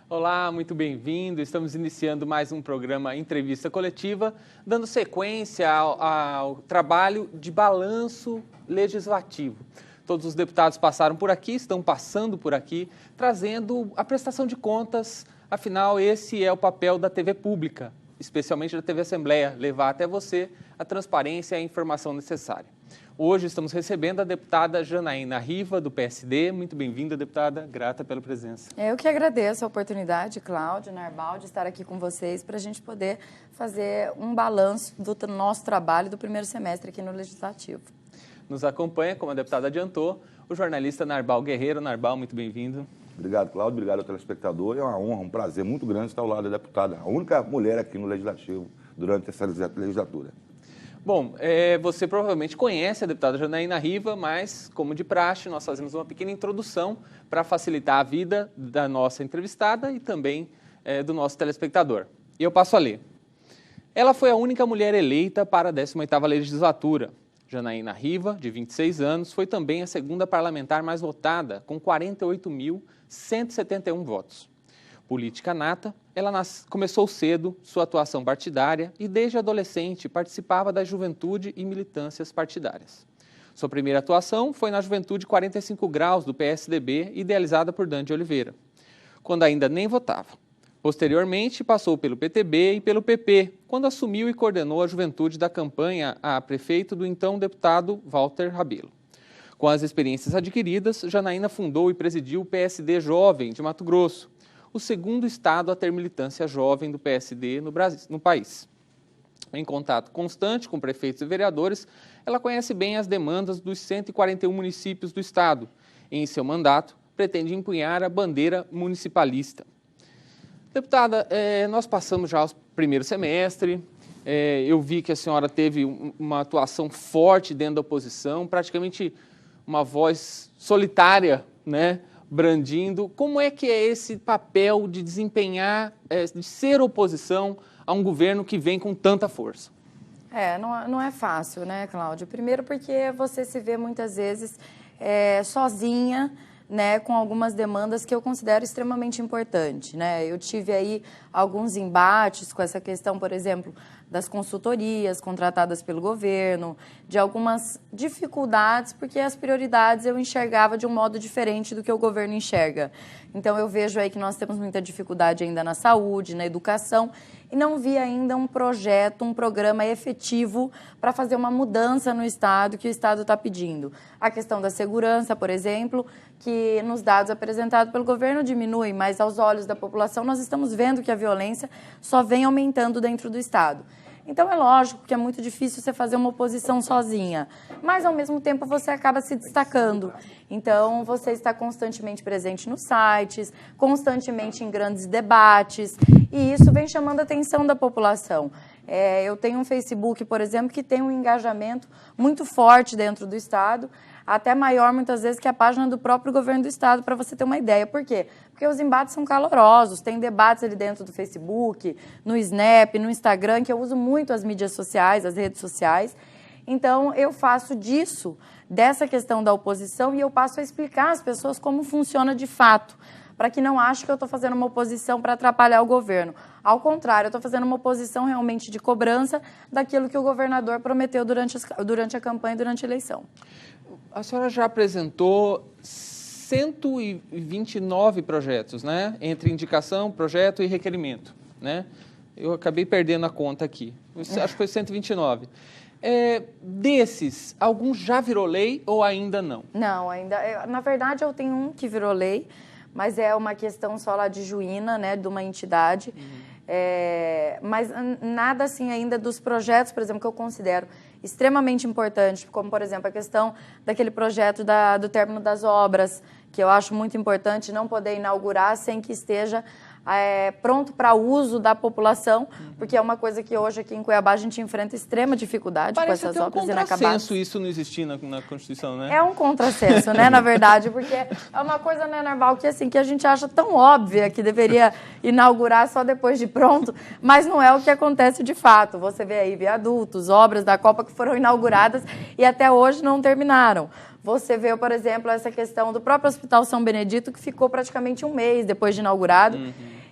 Olá, muito bem-vindo. Estamos iniciando mais um programa Entrevista Coletiva, dando sequência ao trabalho de balanço legislativo. Todos os deputados passaram por aqui, estão passando por aqui, trazendo a prestação de contas. Afinal, esse é o papel da TV pública, especialmente da TV Assembleia, levar até você a transparência e a informação necessária. Hoje estamos recebendo a deputada Janaína Riva, do PSD. Muito bem-vinda, deputada. Grata pela presença. Eu que agradeço a oportunidade, Cláudio, Narbal, de estar aqui com vocês para a gente poder fazer um balanço do nosso trabalho do primeiro semestre aqui no Legislativo. Nos acompanha, como a deputada adiantou, o jornalista Narbal Guerreiro. Narbal, muito bem-vindo. Obrigado, Cláudio. Obrigado ao telespectador. É uma honra, um prazer muito grande estar ao lado da deputada, a única mulher aqui no Legislativo durante essa legislatura. Bom, você provavelmente conhece a deputada Janaína Riva, mas, como de praxe, nós fazemos uma pequena introdução para facilitar a vida da nossa entrevistada e também do nosso telespectador. E eu passo a ler. Ela foi a única mulher eleita para a 18ª legislatura. Janaína Riva, de 26 anos, foi também a segunda parlamentar mais votada, com 48.171 votos. Política nata, ela começou cedo sua atuação partidária e desde adolescente participava da juventude e militâncias partidárias. Sua primeira atuação foi na Juventude 45 Graus do PSDB, idealizada por Dante Oliveira, quando ainda nem votava. Posteriormente, passou pelo PTB e pelo PP, quando assumiu e coordenou a juventude da campanha a prefeito do então deputado Walter Rabelo. Com as experiências adquiridas, Janaína fundou e presidiu o PSD Jovem de Mato Grosso, o segundo estado a ter militância jovem do PSD no país. Em contato constante com prefeitos e vereadores, ela conhece bem as demandas dos 141 municípios do estado e, em seu mandato, pretende empunhar a bandeira municipalista. Deputada, nós passamos já o primeiro semestre, eu vi que a senhora teve uma atuação forte dentro da oposição, praticamente uma voz solitária, né? Brandindo. Como é que é esse papel de desempenhar, de ser oposição a um governo que vem com tanta força? Não é fácil, né, Cláudio? Primeiro porque você se vê muitas vezes sozinha, né, com algumas demandas que eu considero extremamente importantes, né? Eu tive aí alguns embates com essa questão, por exemplo, das consultorias contratadas pelo governo, de algumas dificuldades, porque as prioridades eu enxergava de um modo diferente do que o governo enxerga. Então, eu vejo aí que nós temos muita dificuldade ainda na saúde, na educação, e não vi ainda um projeto, um programa efetivo para fazer uma mudança no Estado que o Estado está pedindo. A questão da segurança, por exemplo, que nos dados apresentados pelo governo diminui, mas aos olhos da população nós estamos vendo que a violência só vem aumentando dentro do Estado. Então, é lógico que é muito difícil você fazer uma oposição sozinha, mas, ao mesmo tempo, você acaba se destacando. Então, você está constantemente presente nos sites, constantemente em grandes debates, e isso vem chamando a atenção da população. Eu tenho um Facebook, por exemplo, que tem um engajamento muito forte dentro do Estado, até maior, muitas vezes, que a página do próprio governo do Estado, para você ter uma ideia. Por quê? Porque os embates são calorosos, tem debates ali dentro do Facebook, no Snap, no Instagram, que eu uso muito as mídias sociais, as redes sociais. Então, eu faço dessa questão da oposição, e eu passo a explicar às pessoas como funciona de fato, para que não achem que eu estou fazendo uma oposição para atrapalhar o governo. Ao contrário, eu estou fazendo uma oposição realmente de cobrança daquilo que o governador prometeu durante a campanha e durante a eleição. A senhora já apresentou 129 projetos, né? Entre indicação, projeto e requerimento, né? Eu acabei perdendo a conta aqui. Acho que foi 129. Desses, alguns já virou lei ou ainda não? Não, ainda. Na verdade, eu tenho um que virou lei, mas é uma questão só lá de Juína, né? De uma entidade. Mas nada assim ainda dos projetos, por exemplo, que eu considero extremamente importante, como, por exemplo, a questão daquele projeto do término das obras, que eu acho muito importante não poder inaugurar sem que esteja pronto para uso da população, porque é uma coisa que hoje aqui em Cuiabá a gente enfrenta extrema dificuldade com essas obras inacabadas. Parece contrassenso isso não existir na Constituição, né? É um contrassenso, né, na verdade, porque é uma coisa, né, Narbal, que assim, que a gente acha tão óbvia que deveria inaugurar só depois de pronto, mas não é o que acontece de fato. Você vê aí viadutos, obras da Copa que foram inauguradas e até hoje não terminaram. Você vê, por exemplo, essa questão do próprio Hospital São Benedito, que ficou praticamente um mês depois de inaugurado.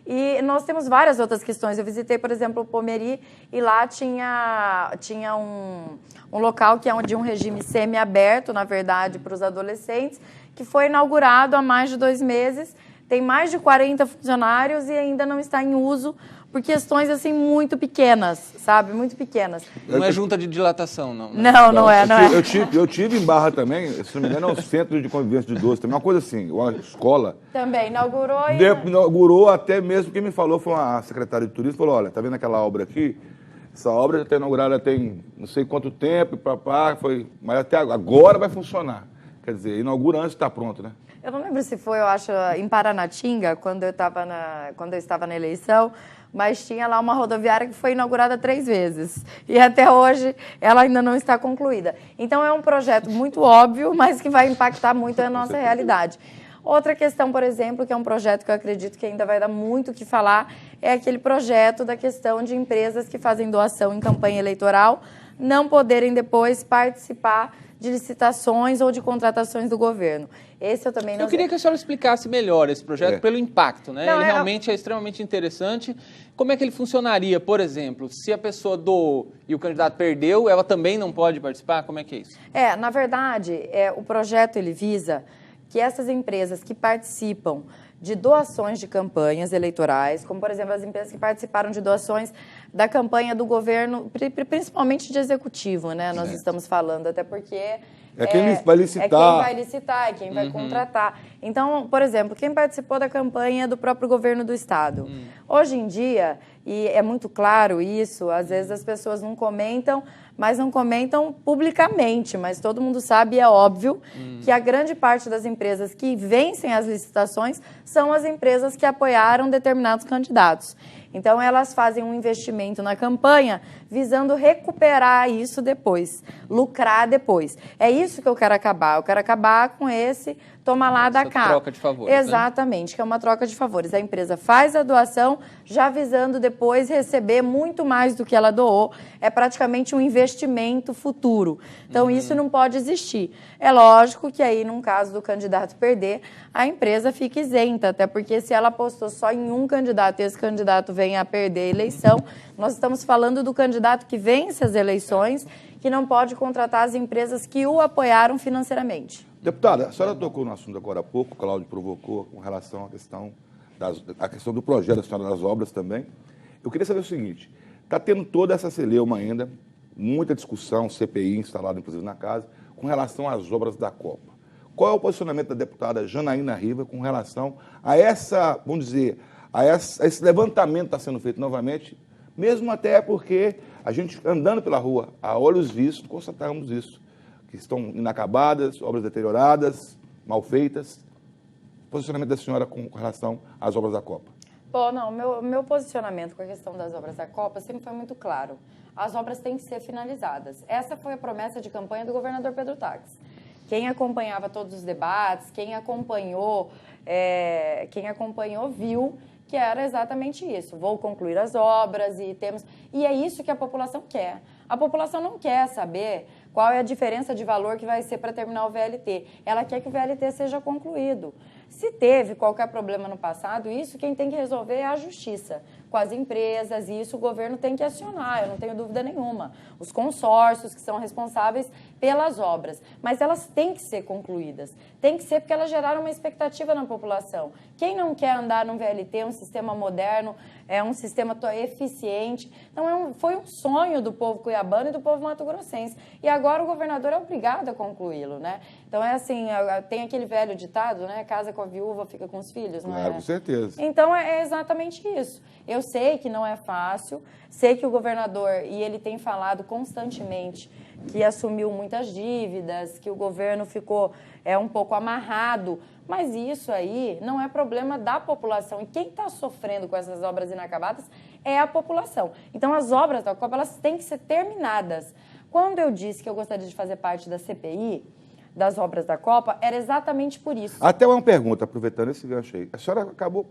E nós temos várias outras questões. Eu visitei, por exemplo, o Pomeri e lá tinha um local que é de um regime semi-aberto, na verdade, para os adolescentes, que foi inaugurado há mais de 2 meses, tem mais de 40 funcionários e ainda não está em uso por questões, assim, muito pequenas, sabe? Muito pequenas. Não é junta de dilatação, não. Né? Não é. Eu tive em Barra também, se não me engano, é um centro de convivência de idosos também, uma coisa assim, uma escola. Também, inaugurou Inaugurou até mesmo, quem me falou foi a secretária de turismo, falou, olha, tá vendo aquela obra aqui? Essa obra já está inaugurada tem não sei quanto tempo, mas até agora vai funcionar. Quer dizer, inaugura antes de estar pronto, né? Eu não lembro se foi, eu acho, em Paranatinga, quando eu estava na eleição, mas tinha lá uma rodoviária que foi inaugurada 3 vezes. E até hoje ela ainda não está concluída. Então é um projeto muito óbvio, mas que vai impactar muito a nossa realidade. Outra questão, por exemplo, que é um projeto que eu acredito que ainda vai dar muito o que falar, é aquele projeto da questão de empresas que fazem doação em campanha eleitoral não poderem depois participar de licitações ou de contratações do governo. Esse eu também não... Eu queria que a senhora explicasse melhor esse projeto pelo impacto, né? Não, ele realmente é extremamente interessante. Como é que ele funcionaria, por exemplo, se a pessoa doou e o candidato perdeu, ela também não pode participar? Como é que é isso? Na verdade, o projeto ele visa que essas empresas que participam de doações de campanhas eleitorais, como, por exemplo, as empresas que participaram de doações da campanha do governo, principalmente de executivo, né? Nós estamos falando, até porque... É quem vai licitar. É quem vai licitar, é quem vai contratar. Então, por exemplo, quem participou da campanha do próprio governo do Estado. Hoje em dia, e é muito claro isso, às vezes as pessoas não comentam, mas não comentam publicamente, mas todo mundo sabe e é óbvio que a grande parte das empresas que vencem as licitações são as empresas que apoiaram determinados candidatos. Então, elas fazem um investimento na campanha visando recuperar isso depois, lucrar depois. É isso que eu quero acabar. Eu quero acabar com esse toma lá da cá. Troca de favores. Exatamente, né? Que é uma troca de favores. A empresa faz a doação já visando depois receber muito mais do que ela doou. É praticamente um investimento futuro. Então, isso não pode existir. É lógico que aí, num caso do candidato perder, a empresa fica isenta, até porque se ela apostou só em um candidato e esse candidato vem a perder a eleição, nós estamos falando do candidato que vence as eleições, que não pode contratar as empresas que o apoiaram financeiramente. Deputada, a senhora tocou no assunto agora há pouco, o Cláudio provocou com relação à questão do projeto da senhora das obras também. Eu queria saber o seguinte, está tendo toda essa celeuma ainda, muita discussão, CPI instalada inclusive na casa, com relação às obras da Copa. Qual é o posicionamento da deputada Janaína Riva com relação a essa, vamos dizer, a esse levantamento que está sendo feito novamente, mesmo até porque a gente andando pela rua, a olhos vistos, constatamos isso, que estão inacabadas, obras deterioradas, mal feitas. Posicionamento da senhora com relação às obras da Copa? Bom, não, meu posicionamento com a questão das obras da Copa sempre foi muito claro. As obras têm que ser finalizadas. Essa foi a promessa de campanha do governador Pedro Taques. Quem acompanhava todos os debates, quem acompanhou viu que era exatamente isso. Vou concluir as obras e temos... E é isso que a população quer. A população não quer saber qual é a diferença de valor que vai ser para terminar o VLT. Ela quer que o VLT seja concluído. Se teve qualquer problema no passado, isso quem tem que resolver é a justiça com as empresas, e isso o governo tem que acionar, eu não tenho dúvida nenhuma. Os consórcios que são responsáveis pelas obras, mas elas têm que ser concluídas. Tem que ser porque elas geraram uma expectativa na população. Quem não quer andar num VLT, um sistema moderno, um sistema eficiente? Então, foi um sonho do povo cuiabano e do povo mato-grossense. E agora o governador é obrigado a concluí-lo, né? Então, é assim, tem aquele velho ditado, né? Casa com a viúva, fica com os filhos, não é? Claro, com certeza. Então, é exatamente isso. Eu sei que não é fácil, sei que o governador, e ele tem falado constantemente que assumiu muitas dívidas, que o governo ficou um pouco amarrado, mas isso aí não é problema da população. E quem está sofrendo com essas obras inacabadas é a população. Então, as obras da Copa, elas têm que ser terminadas. Quando eu disse que eu gostaria de fazer parte da CPI, das obras da Copa, era exatamente por isso. Até uma pergunta, aproveitando esse gancho aí. A senhora acabou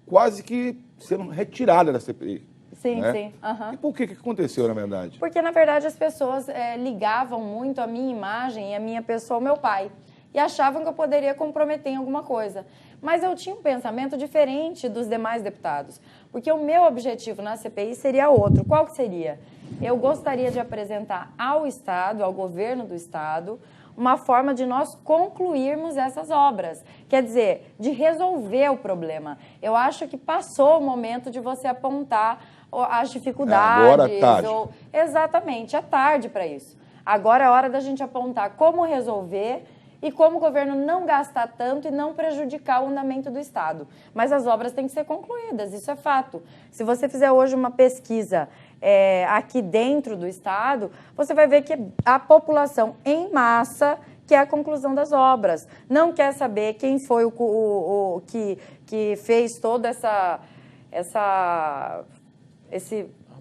quase que sendo retirada da CPI. Sim, né? sim. Uhum. E por que aconteceu, na verdade? Porque, na verdade, as pessoas ligavam muito a minha imagem e a minha pessoa ao meu pai. e achavam que eu poderia comprometer em alguma coisa. Mas eu tinha um pensamento diferente dos demais deputados, porque o meu objetivo na CPI seria outro. Qual que seria? Eu gostaria de apresentar ao Estado, ao governo do Estado, uma forma de nós concluirmos essas obras, quer dizer, de resolver o problema. Eu acho que passou o momento de você apontar as dificuldades. Agora é tarde. Exatamente, é tarde para isso. Agora é hora da gente apontar como resolver e como o governo não gastar tanto e não prejudicar o andamento do Estado. Mas as obras têm que ser concluídas, isso é fato. Se você fizer hoje uma pesquisa aqui dentro do Estado, você vai ver que a população em massa quer a conclusão das obras. Não quer saber quem foi o que fez toda essa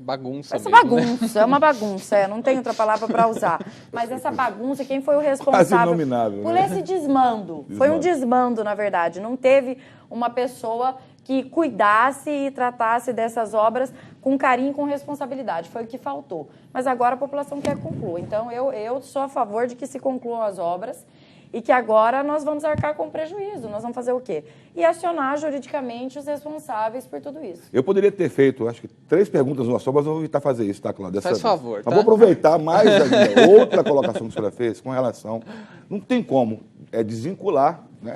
bagunça essa mesmo, bagunça, né? É uma bagunça, não tem outra palavra para usar. Mas essa bagunça, quem foi o responsável por esse desmando? Foi um desmando, na verdade. Não teve uma pessoa que cuidasse e tratasse dessas obras com carinho e com responsabilidade. Foi o que faltou. Mas agora a população quer concluir. Então, eu sou a favor de que se concluam as obras e que agora nós vamos arcar com prejuízo. Nós vamos fazer o quê? E acionar juridicamente os responsáveis por tudo isso. Eu poderia ter feito, acho que 3 perguntas numa só, mas eu vou evitar fazer isso, tá, Cláudia? Faz favor, Mas tá? vou aproveitar mais ainda outra colocação que a senhora fez com relação... Não tem como desvincular, né,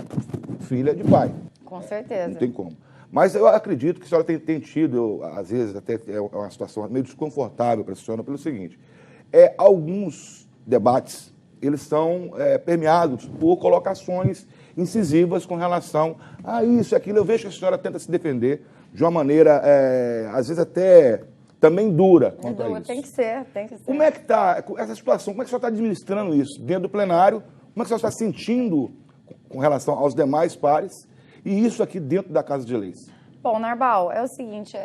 filha de pai. Com certeza. Não tem como. Mas eu acredito que a senhora tem tido, às vezes, até é uma situação meio desconfortável para a senhora, pelo seguinte, alguns debates, eles são permeados por colocações incisivas com relação a isso e aquilo. Eu vejo que a senhora tenta se defender de uma maneira, às vezes até também dura quanto a isso. Tem que ser, tem que ser. Como é que está essa situação? Como é que a senhora está administrando isso dentro do plenário? Como é que a senhora está sentindo com relação aos demais pares? E isso aqui dentro da Casa de Leis? Bom, Narbal, é o seguinte,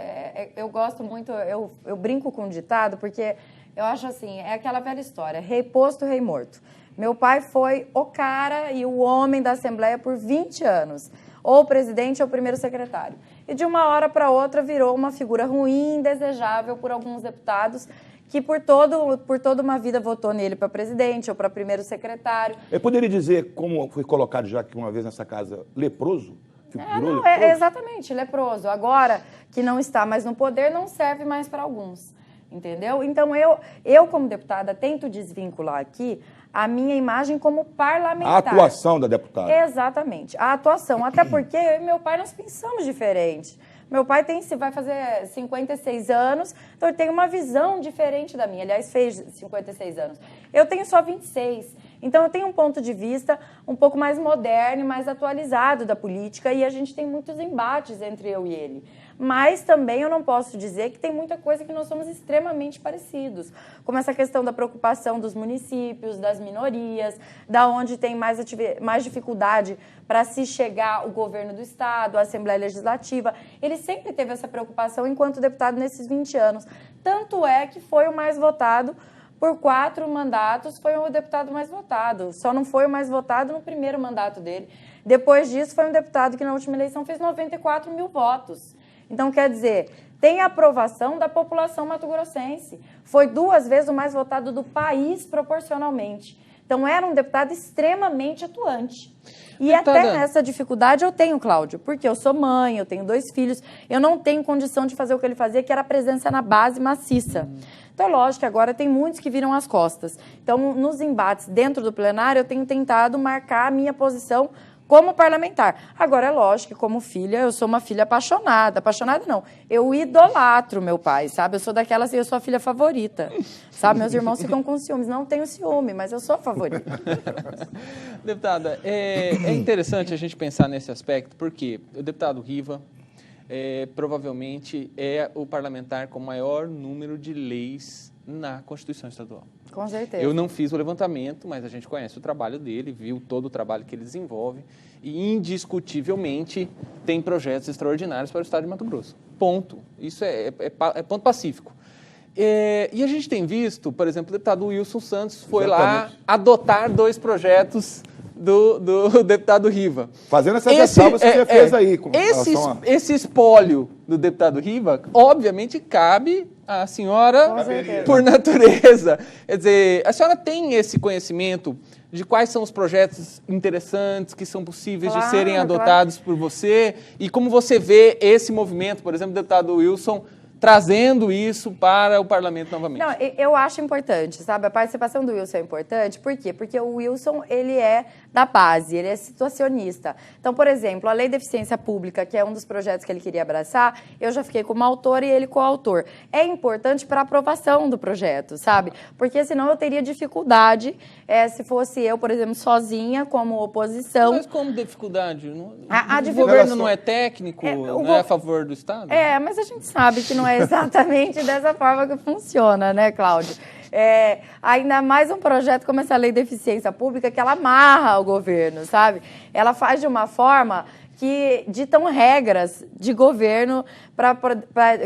eu gosto muito, eu brinco com o ditado, porque eu acho assim, é aquela velha história, rei posto, rei morto. Meu pai foi o cara e o homem da Assembleia por 20 anos, ou presidente ou primeiro secretário. E de uma hora para outra virou uma figura ruim, indesejável por alguns deputados, que por toda uma vida votou nele para presidente ou para primeiro secretário. Eu poderia dizer, como foi colocado já aqui uma vez nessa casa, leproso? Não, exatamente, leproso. Agora que não está mais no poder, não serve mais para alguns, entendeu? Então, eu como deputada, tento desvincular aqui a minha imagem como parlamentar. A atuação da deputada. Exatamente, a atuação. Até porque eu e meu pai, nós pensamos diferente. Meu pai vai fazer 56 anos, então ele tem uma visão diferente da minha. Aliás, fez 56 anos. Eu tenho só 26. Então, eu tenho um ponto de vista um pouco mais moderno e mais atualizado da política e a gente tem muitos embates entre eu e ele. Mas também eu não posso dizer que tem muita coisa que nós somos extremamente parecidos, como essa questão da preocupação dos municípios, das minorias, da onde tem mais dificuldade para se chegar o governo do Estado, a Assembleia Legislativa. Ele sempre teve essa preocupação enquanto deputado nesses 20 anos. Tanto é que foi o mais votado. Por 4 mandatos, foi o deputado mais votado. Só não foi o mais votado no primeiro mandato dele. Depois disso, foi um deputado que na última eleição fez 94 mil votos. Então, quer dizer, tem a aprovação da população mato-grossense. Foi 2 vezes o mais votado do país proporcionalmente. Então, era um deputado extremamente atuante. E até essa dificuldade eu tenho, Cláudio, porque eu sou mãe, eu tenho 2 filhos, eu não tenho condição de fazer o que ele fazia, que era a presença na base maciça. Então, é lógico que agora tem muitos que viram as costas. Então, nos embates dentro do plenário, eu tenho tentado marcar a minha posição como parlamentar. Agora, é lógico que como filha, eu sou uma filha apaixonada. Apaixonada não, eu idolatro meu pai, sabe? Eu sou daquelas, eu sou a filha favorita, sabe? Meus irmãos ficam com ciúmes. Não tenho ciúme, mas eu sou a favorita. Deputada, é interessante a gente pensar nesse aspecto, porque o deputado Riva provavelmente é o parlamentar com maior número de leis na Constituição Estadual. Com certeza. Eu não fiz o levantamento, mas a gente conhece o trabalho dele, viu todo o trabalho que ele desenvolve e, indiscutivelmente, tem projetos extraordinários para o Estado de Mato Grosso. Ponto. Isso é ponto pacífico. E a gente tem visto, por exemplo, o deputado Wilson Santos foi lá adotar 2 projetos do deputado Riva. Fazendo essas ressalvas que você fez aí. Esse espólio do deputado Riva, obviamente, cabe à senhora por natureza. Quer dizer, a senhora tem esse conhecimento de quais são os projetos interessantes que são possíveis de Claro, serem adotados por você e como você vê esse movimento, por exemplo, o deputado Wilson trazendo isso para o parlamento novamente. Não, eu acho importante, sabe? A participação do Wilson é importante. Por quê? Porque o Wilson, ele é da base, ele é situacionista. Então, por exemplo, a Lei de Eficiência Pública, que é um dos projetos que ele queria abraçar, eu já fiquei como autor e ele coautor. É importante para a aprovação do projeto, sabe? Porque senão eu teria dificuldade se fosse eu, por exemplo, sozinha, como oposição. Mas como dificuldade? O governo não é técnico, não é a favor do Estado? Mas a gente sabe que não é exatamente dessa forma que funciona, né, Cláudio? Ainda mais um projeto como essa Lei de Eficiência Pública, que ela amarra o governo, sabe? Ela faz de uma forma que ditam regras de governo,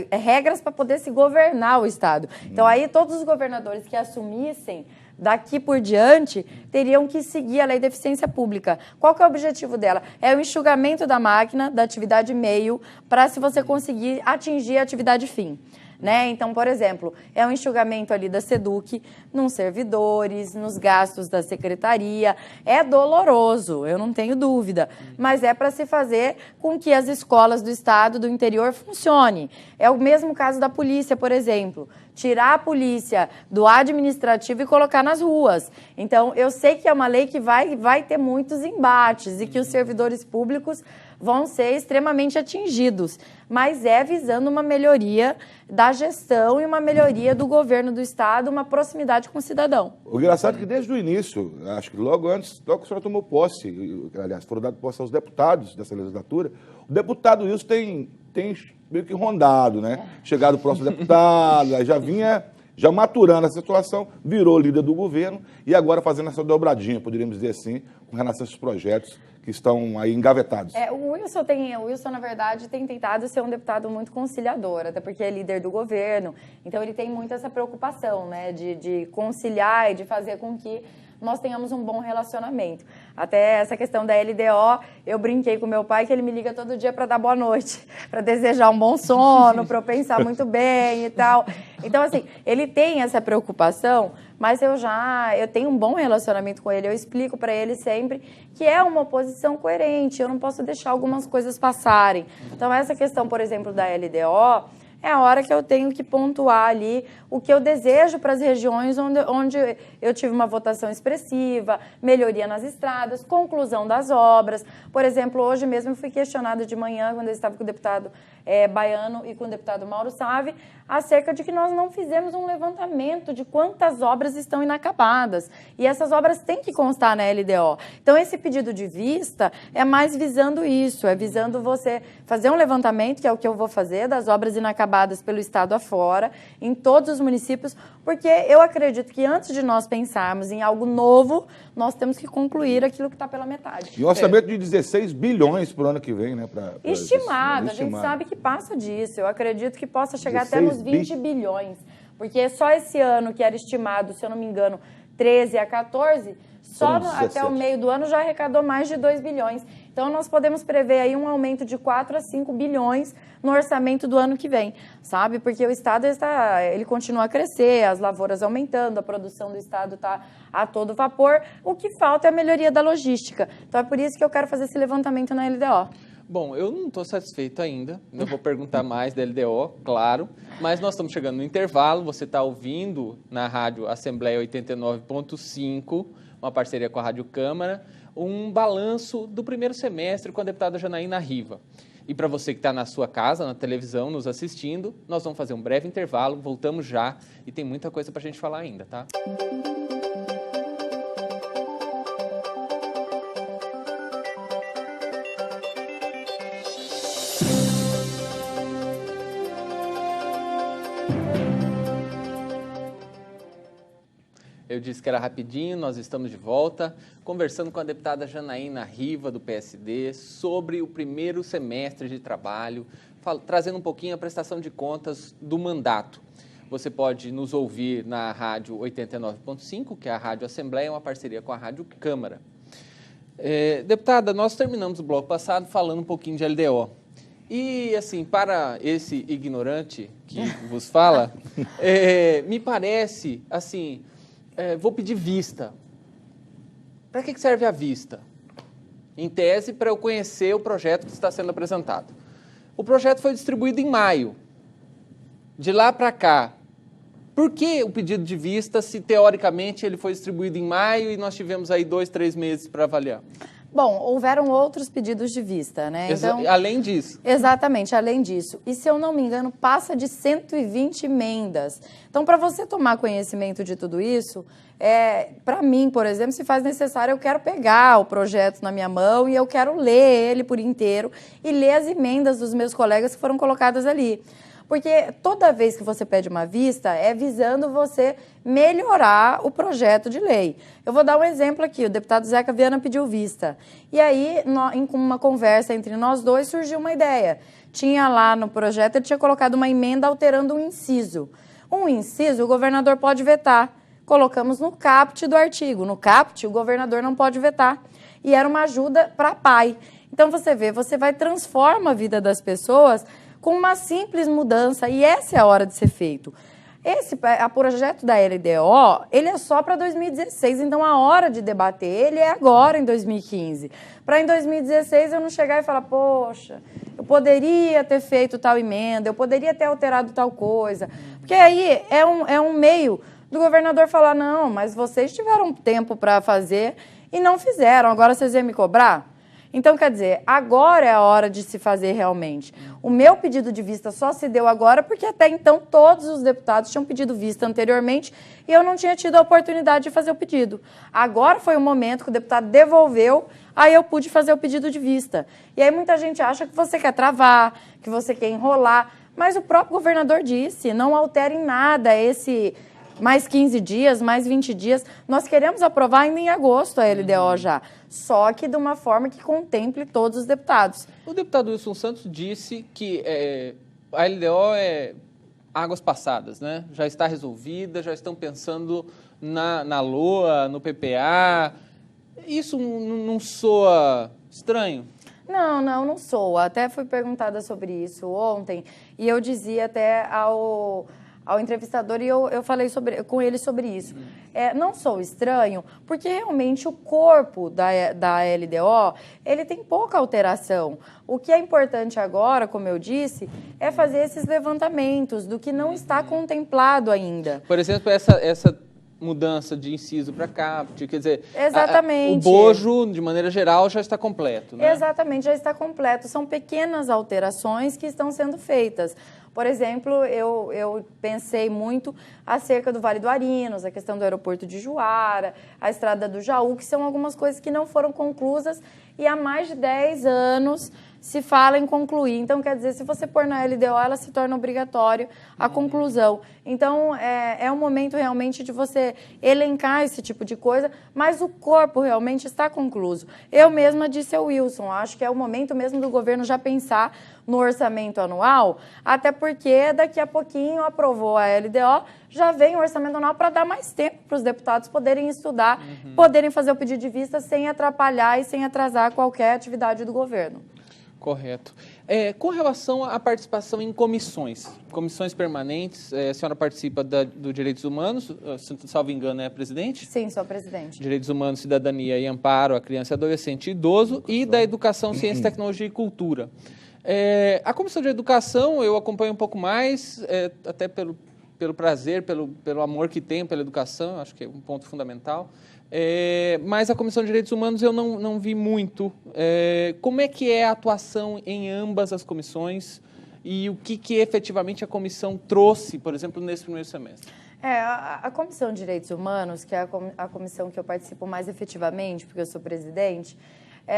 regras para poder se governar o Estado. Então, aí todos os governadores que assumissem daqui por diante, teriam que seguir a Lei de Eficiência Pública. Qual que é o objetivo dela? É o enxugamento da máquina, da atividade meio, para se você conseguir atingir a atividade fim. Né? Então, por exemplo, é um enxugamento ali da SEDUC, nos servidores, nos gastos da secretaria. É doloroso, eu não tenho dúvida, mas é para se fazer com que as escolas do estado, do interior, funcionem. É o mesmo caso da polícia, por exemplo. Tirar a polícia do administrativo e colocar nas ruas. Então, eu sei que é uma lei que vai ter muitos embates e que os servidores públicos vão ser extremamente atingidos, mas é visando uma melhoria da gestão e uma melhoria do governo do Estado, uma proximidade com o cidadão. O engraçado é que desde o início, acho que logo que o senhor tomou posse, aliás, foram dados posse aos deputados dessa legislatura, o deputado Wilson tem meio que rondado, né? Chegado o próximo deputado, aí já maturando a situação, virou líder do governo e agora fazendo essa dobradinha, poderíamos dizer assim, com relação a esses projetos que estão aí engavetados. O Wilson, na verdade, tem tentado ser um deputado muito conciliador, até porque é líder do governo, então ele tem muito essa preocupação, né, de conciliar e de fazer com que nós tenhamos um bom relacionamento. Até essa questão da LDO, eu brinquei com meu pai que ele me liga todo dia para dar boa noite, para desejar um bom sono, para eu pensar muito bem e tal. Então, assim, ele tem essa preocupação, mas eu tenho um bom relacionamento com ele. Eu explico para ele sempre que é uma oposição coerente, eu não posso deixar algumas coisas passarem. Então, essa questão, por exemplo, da LDO, é a hora que eu tenho que pontuar ali o que eu desejo para as regiões onde eu tive uma votação expressiva, melhoria nas estradas, conclusão das obras. Por exemplo, hoje mesmo eu fui questionada de manhã, quando eu estava com o deputado Baiano e com o deputado Mauro Save, acerca de que nós não fizemos um levantamento de quantas obras estão inacabadas. E essas obras têm que constar na LDO. Então, esse pedido de vista é mais visando isso, é visando você fazer um levantamento, que é o que eu vou fazer, das obras inacabadas pelo Estado afora, em todos os municípios, porque eu acredito que antes de nós pensarmos em algo novo, nós temos que concluir aquilo que está pela metade. E um orçamento de 16 bilhões para o ano que vem, né? Estimado, a gente sabe que passa disso. Eu acredito que possa chegar até nos 20 bilhões, porque só esse ano que era estimado, se eu não me engano, 13 a 14, só até o meio do ano já arrecadou mais de 2 bilhões. Então, nós podemos prever aí um aumento de 4 a 5 bilhões no orçamento do ano que vem, sabe? Porque o Estado ele continua a crescer, as lavouras aumentando, a produção do Estado está a todo vapor. O que falta é a melhoria da logística. Então, é por isso que eu quero fazer esse levantamento na LDO. Bom, eu não estou satisfeito ainda, eu vou perguntar mais da LDO, claro, mas nós estamos chegando no intervalo, você está ouvindo na Rádio Assembleia 89.5, uma parceria com a Rádio Câmara, um balanço do primeiro semestre com a deputada Janaína Riva. E para você que está na sua casa, na televisão, nos assistindo, nós vamos fazer um breve intervalo, voltamos já e tem muita coisa para a gente falar ainda, tá? Eu disse que era rapidinho, nós estamos de volta, conversando com a deputada Janaína Riva, do PSD, sobre o primeiro semestre de trabalho, trazendo um pouquinho a prestação de contas do mandato. Você pode nos ouvir na Rádio 89.5, que é a Rádio Assembleia, uma parceria com a Rádio Câmara. Deputada, nós terminamos o bloco passado falando um pouquinho de LDO. E, assim, para esse ignorante que vos fala, me parece, assim... vou pedir vista. para que serve a vista? Em tese, para eu conhecer o projeto que está sendo apresentado. O projeto foi distribuído em maio. De lá para cá, por que o pedido de vista, se teoricamente ele foi distribuído em maio e nós tivemos aí 2, 3 meses para avaliar? Bom, houveram outros pedidos de vista, né? Então, além disso. Exatamente, além disso. E, se eu não me engano, passa de 120 emendas. Então, para você tomar conhecimento de tudo isso, para mim, por exemplo, se faz necessário, eu quero pegar o projeto na minha mão e eu quero ler ele por inteiro e ler as emendas dos meus colegas que foram colocadas ali. Porque toda vez que você pede uma vista, é visando você melhorar o projeto de lei. Eu vou dar um exemplo aqui. O deputado Zeca Viana pediu vista. E aí, em uma conversa entre nós dois, surgiu uma ideia. Tinha lá no projeto, ele tinha colocado uma emenda alterando um inciso. Um inciso, o governador pode vetar. Colocamos no caput do artigo. No caput, o governador não pode vetar. E era uma ajuda para pai. Então, você vê, você vai transformar a vida das pessoas com uma simples mudança, e essa é a hora de ser feito. O projeto da LDO, ele é só para 2016, então a hora de debater ele é agora, em 2015. Para em 2016 eu não chegar e falar, poxa, eu poderia ter feito tal emenda, eu poderia ter alterado tal coisa. Porque aí é um meio do governador falar, não, mas vocês tiveram tempo para fazer e não fizeram, agora vocês iam me cobrar? Então, quer dizer, agora é a hora de se fazer realmente. O meu pedido de vista só se deu agora porque até então todos os deputados tinham pedido vista anteriormente e eu não tinha tido a oportunidade de fazer o pedido. Agora foi o momento que o deputado devolveu, aí eu pude fazer o pedido de vista. E aí muita gente acha que você quer travar, que você quer enrolar, mas o próprio governador disse, não altere em nada esse mais 15 dias, mais 20 dias. Nós queremos aprovar ainda em agosto a LDO já, só que de uma forma que contemple todos os deputados. O deputado Wilson Santos disse que a LDO é águas passadas, né? Já está resolvida, já estão pensando na LOA, no PPA. Isso não soa estranho? Não soa. Até fui perguntada sobre isso ontem e eu dizia até ao entrevistador e eu falei com ele sobre isso. Não sou estranho, porque realmente o corpo da LDO, ele tem pouca alteração. O que é importante agora, como eu disse, é fazer esses levantamentos do que não está contemplado ainda. Por exemplo, essa mudança de inciso para caput, quer dizer, exatamente. O bojo, de maneira geral, já está completo, né? Exatamente, já está completo. São pequenas alterações que estão sendo feitas. Por exemplo, eu pensei muito acerca do Vale do Arinos, a questão do aeroporto de Juara, a estrada do Jaú, que são algumas coisas que não foram conclusas e há mais de 10 anos se fala em concluir. Então, quer dizer, se você pôr na LDO, ela se torna obrigatório a conclusão. Então, é um momento realmente de você elencar esse tipo de coisa, mas o corpo realmente está concluso. Eu mesma disse ao Wilson, acho que é o momento mesmo do governo já pensar no orçamento anual, até porque daqui a pouquinho aprovou a LDO, já vem o orçamento anual para dar mais tempo para os deputados poderem estudar, poderem fazer o pedido de vista sem atrapalhar e sem atrasar qualquer atividade do governo. Correto. Com relação à participação em comissões permanentes, a senhora participa do Direitos Humanos, se salvo engano, é a presidente? Sim, sou a presidente. Direitos Humanos, Cidadania e Amparo à Criança, Adolescente e Idoso e da Educação, Ciência, Tecnologia e Cultura. A Comissão de Educação eu acompanho um pouco mais, até pelo prazer, pelo amor que tenho pela educação, acho que é um ponto fundamental. Mas a Comissão de Direitos Humanos eu não vi muito. Como é que é a atuação em ambas as comissões e o que efetivamente a comissão trouxe, por exemplo, nesse primeiro semestre? A Comissão de Direitos Humanos, que é a comissão que eu participo mais efetivamente, porque eu sou presidente,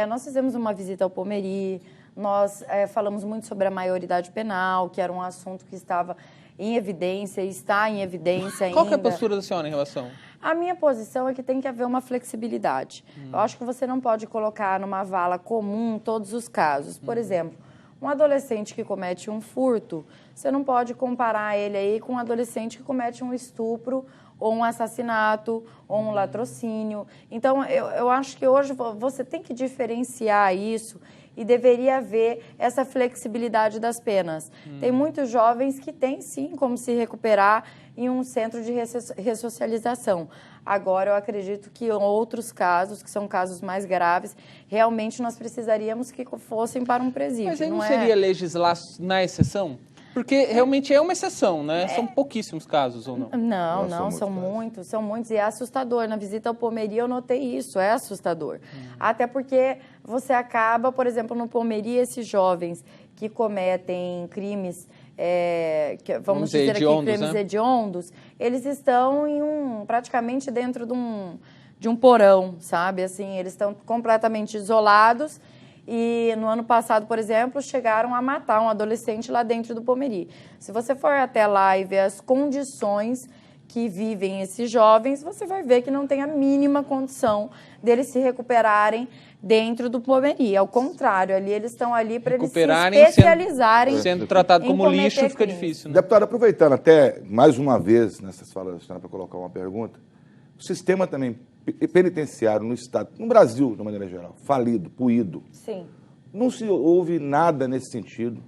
nós fizemos uma visita ao Pomeri, nós falamos muito sobre a maioridade penal, que era um assunto que estava em evidência e está em evidência ainda. Qual que é a postura da senhora em relação? A minha posição é que tem que haver uma flexibilidade. Eu acho que você não pode colocar numa vala comum todos os casos. Por exemplo, um adolescente que comete um furto, você não pode comparar ele aí com um adolescente que comete um estupro ou um assassinato ou um latrocínio. Então, eu acho que hoje você tem que diferenciar isso e deveria haver essa flexibilidade das penas. Tem muitos jovens que têm, sim, como se recuperar em um centro de ressocialização. Agora, eu acredito que outros casos, que são casos mais graves, realmente nós precisaríamos que fossem para um presídio. Mas aí não seria legislar na exceção? Porque realmente é uma exceção, né? São pouquíssimos casos, ou não? Não, são muitos. E é assustador. Na visita ao Pomeri eu notei isso, é assustador. Até porque você acaba, por exemplo, no Pomeri, esses jovens que cometem crimes, vamos dizer aqui, crimes hediondos, eles estão praticamente dentro de um porão, sabe? Assim, eles estão completamente isolados. E no ano passado, por exemplo, chegaram a matar um adolescente lá dentro do Pomeri. Se você for até lá e ver as condições que vivem esses jovens, você vai ver que não tem a mínima condição deles se recuperarem dentro do Pomeri. Ao contrário, ali eles estão ali para eles se especializarem. Sendo tratado como lixo fica difícil, né? Deputado, aproveitando até mais uma vez nessas falas da senhora para colocar uma pergunta, o sistema também penitenciário no Estado, no Brasil, de maneira geral, falido, puído. Sim. Não se ouve nada nesse sentido.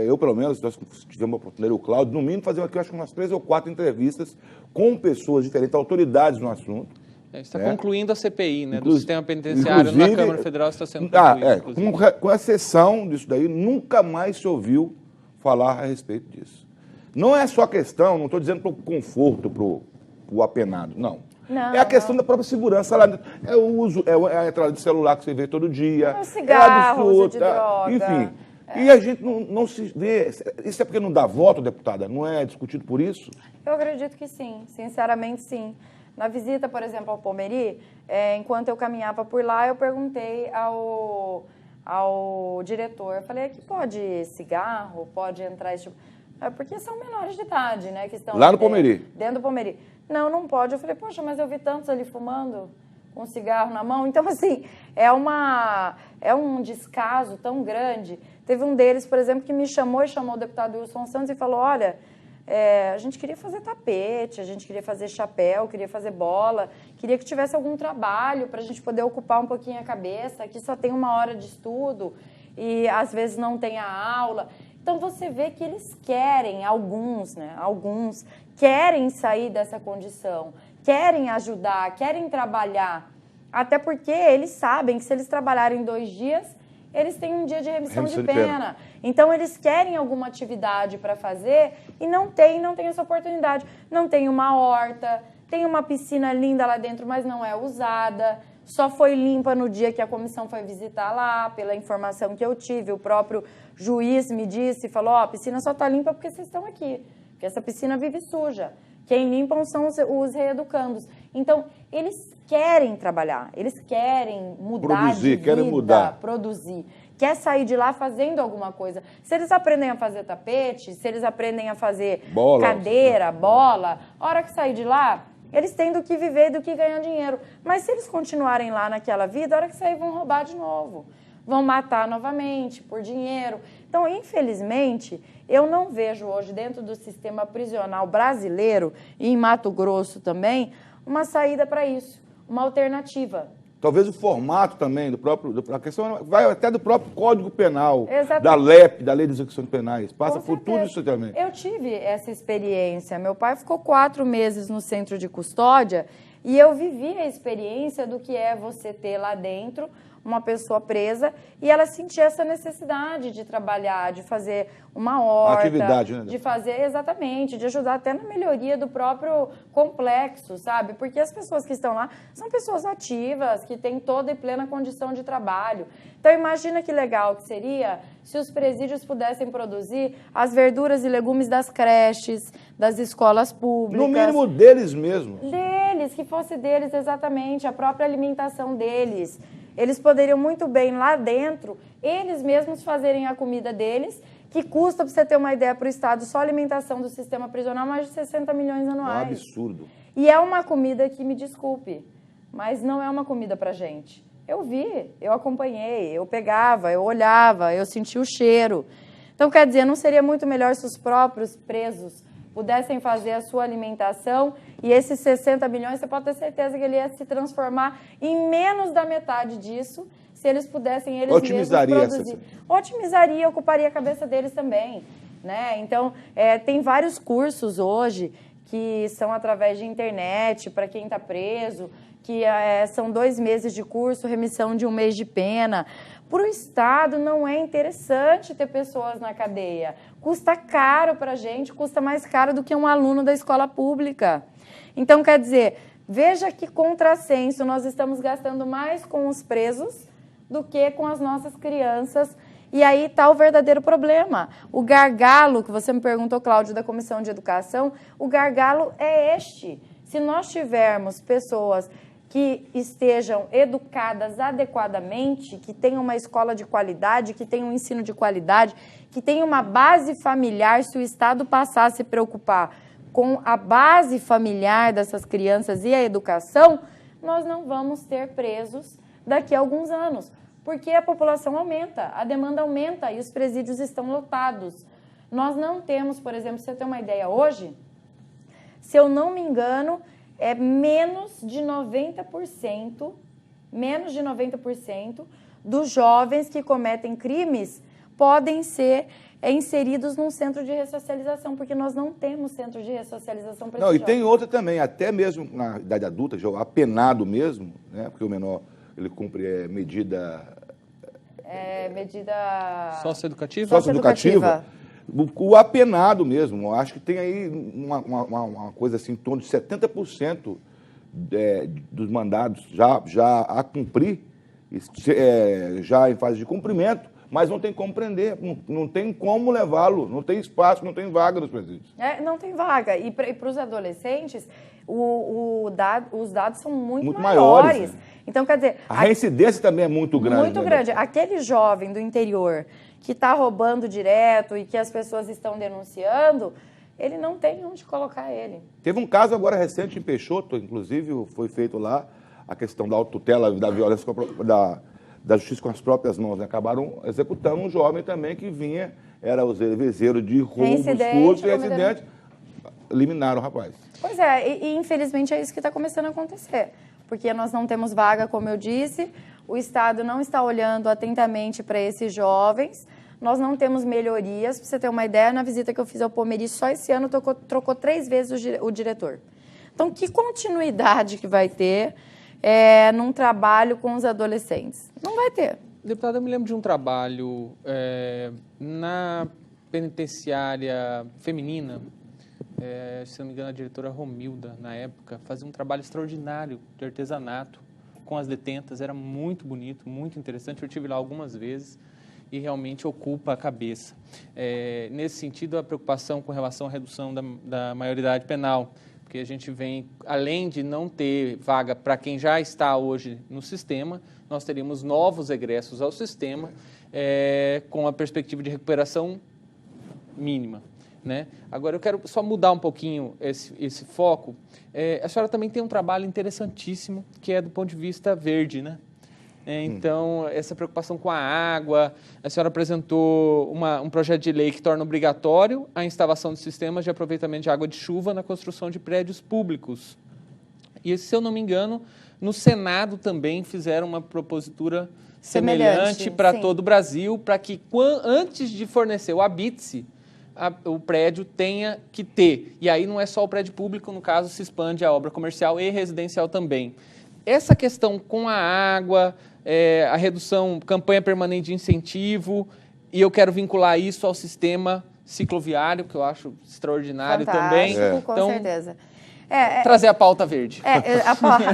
Eu, pelo menos, nós tivemos a oportunidade, o Cláudio, no mínimo, fazer aqui, acho que umas 3 ou 4 entrevistas com pessoas diferentes, autoridades no assunto. Está concluindo a CPI, né, do sistema penitenciário na Câmara Federal, está sendo concluído. Com exceção disso daí, nunca mais se ouviu falar a respeito disso. Não é só questão, não estou dizendo para o conforto, para o apenado, não. É a questão da própria segurança lá dentro. É o uso, é a entrada de celular que você vê todo dia. É o cigarro, uso de droga. Enfim. E a gente não se vê. Isso é porque não dá voto, deputada? Não é discutido por isso? Eu acredito que sim, sinceramente sim. Na visita, por exemplo, ao Pomeri, enquanto eu caminhava por lá, eu perguntei ao diretor. Eu falei, aqui pode cigarro, pode entrar esse tipo... Porque são menores de idade, né? Que estão lá no Pomeri? Dentro do Pomeri. Não pode. Eu falei, poxa, mas eu vi tantos ali fumando com um cigarro na mão. Então, assim, é um descaso tão grande. Teve um deles, por exemplo, que me chamou o deputado Wilson Santos e falou, olha, a gente queria fazer tapete, a gente queria fazer chapéu, queria fazer bola, queria que tivesse algum trabalho para a gente poder ocupar um pouquinho a cabeça. Aqui só tem 1 hora de estudo e, às vezes, não tem a aula. Então, você vê que eles querem, alguns querem sair dessa condição, querem ajudar, querem trabalhar. Até porque eles sabem que se eles trabalharem 2 dias, eles têm 1 dia de remissão de pena. Então, eles querem alguma atividade para fazer e não tem essa oportunidade. Não tem uma horta, tem uma piscina linda lá dentro, mas não é usada. Só foi limpa no dia que a comissão foi visitar lá, pela informação que eu tive. O próprio juiz me disse, falou, a piscina só está limpa porque vocês estão aqui. Porque essa piscina vive suja. Quem limpam são os reeducandos. Então, eles querem trabalhar, eles querem mudar de vida, querem mudar. Produzir. Quer sair de lá fazendo alguma coisa. Se eles aprendem a fazer tapete, se eles aprendem a fazer cadeira, bola, a hora que sair de lá... Eles têm do que viver, do que ganhar dinheiro. Mas se eles continuarem lá naquela vida, a hora que sair vão roubar de novo. Vão matar novamente por dinheiro. Então, infelizmente, eu não vejo hoje dentro do sistema prisional brasileiro e em Mato Grosso também, uma saída para isso, uma alternativa. Talvez o formato também, a questão vai até do próprio Código Penal, exatamente, da LEP, da Lei de Execuções Penais, passa com por certeza. tudo isso também. Eu tive essa experiência. Meu pai ficou 4 meses no centro de custódia e eu vivi a experiência do que é você ter lá dentro uma pessoa presa e ela sentir essa necessidade de trabalhar, de fazer uma horta, atividade, né? De fazer, exatamente, de ajudar até na melhoria do próprio complexo, sabe? Porque as pessoas que estão lá são pessoas ativas, que têm toda e plena condição de trabalho. Então, imagina que legal que seria se os presídios pudessem produzir as verduras e legumes das creches, das escolas públicas. No mínimo deles mesmos. Deles, que fosse deles, exatamente, a própria alimentação deles. Eles poderiam muito bem lá dentro, eles mesmos fazerem a comida deles, que custa, para você ter uma ideia, para o Estado, só a alimentação do sistema prisional, mais de 60 milhões anuais. É um absurdo. E é uma comida que, me desculpe, mas não é uma comida para gente. Eu vi, eu acompanhei, eu pegava, eu olhava, eu sentia o cheiro. Então, quer dizer, não seria muito melhor se os próprios presos pudessem fazer a sua alimentação e esses 60 milhões, você pode ter certeza que ele ia se transformar em menos da metade disso se se eles pudessem eles Otimizaria mesmos produzir. Otimizaria, ocuparia a cabeça deles também, né? Então, tem vários cursos hoje que são através de internet, para quem está preso, que são 2 meses de curso, remissão de 1 mês de pena. Para o Estado não é interessante ter pessoas na cadeia. Custa caro para a gente, custa mais caro do que um aluno da escola pública. Então, quer dizer, veja que contrassenso, nós estamos gastando mais com os presos do que com as nossas crianças. E aí está o verdadeiro problema. O gargalo, que você me perguntou, Cláudio, da Comissão de Educação, o gargalo é este. Se nós tivermos pessoas que estejam educadas adequadamente, que tenham uma escola de qualidade, que tenham um ensino de qualidade, que tenham uma base familiar, se o Estado passar a se preocupar com a base familiar dessas crianças e a educação, nós não vamos ter presos daqui a alguns anos, porque a população aumenta, a demanda aumenta e os presídios estão lotados. Nós não temos, por exemplo, você tem uma ideia hoje, se eu não me engano, menos de 90% dos jovens que cometem crimes podem ser inseridos num centro de ressocialização, porque nós não temos centro de ressocialização para esses jovens. E tem outra também, até mesmo na idade adulta, já apenado mesmo, né? Porque o menor ele cumpre medida socioeducativa. O apenado mesmo, acho que tem aí uma coisa assim, em torno de 70% dos mandados já a cumprir, já em fase de cumprimento, mas não tem como prender, não tem como levá-lo, não tem espaço, não tem vaga nos presídios. Não tem vaga. E para os adolescentes, os dados são muito maiores. Né? Então, quer dizer... A reincidência também é muito grande. Muito grande. Aquele jovem do interior que está roubando direto e que as pessoas estão denunciando, ele não tem onde colocar ele. Teve um caso agora recente em Peixoto, inclusive foi feito lá a questão da autotutela, da violência, da justiça com as próprias mãos. Né? Acabaram executando um jovem também que era o vezeiro de roubos, furtos e acidentes. Eliminaram o rapaz. Pois é, e infelizmente é isso que está começando a acontecer. Porque nós não temos vaga, como eu disse, o Estado não está olhando atentamente para esses jovens, nós não temos melhorias. Para você ter uma ideia, na visita que eu fiz ao Pomeri, só esse ano trocou 3 vezes o diretor. Então, que continuidade que vai ter num trabalho com os adolescentes? Não vai ter. Deputada, eu me lembro de um trabalho na penitenciária feminina, se não me engano, a diretora Romilda, na época, fazia um trabalho extraordinário de artesanato com as detentas, era muito bonito, muito interessante, eu estive lá algumas vezes e realmente ocupa a cabeça. Nesse sentido, a preocupação com relação à redução da maioridade penal, porque a gente vem, além de não ter vaga para quem já está hoje no sistema, nós teríamos novos egressos ao sistema com a perspectiva de recuperação mínima. Né? Agora, eu quero só mudar um pouquinho esse foco. A senhora também tem um trabalho interessantíssimo, que é do ponto de vista verde, né? Então, essa preocupação com a água, a senhora apresentou um projeto de lei que torna obrigatório a instalação de sistemas de aproveitamento de água de chuva na construção de prédios públicos. E, se eu não me engano, no Senado também fizeram uma propositura semelhante para todo o Brasil, para que, antes de fornecer o habite-se, o prédio tenha que ter. E aí não é só o prédio público, no caso, se expande a obra comercial e residencial também. Essa questão com a água, a redução, campanha permanente de incentivo, e eu quero vincular isso ao sistema cicloviário, que eu acho extraordinário também. Com certeza. Trazer a pauta verde.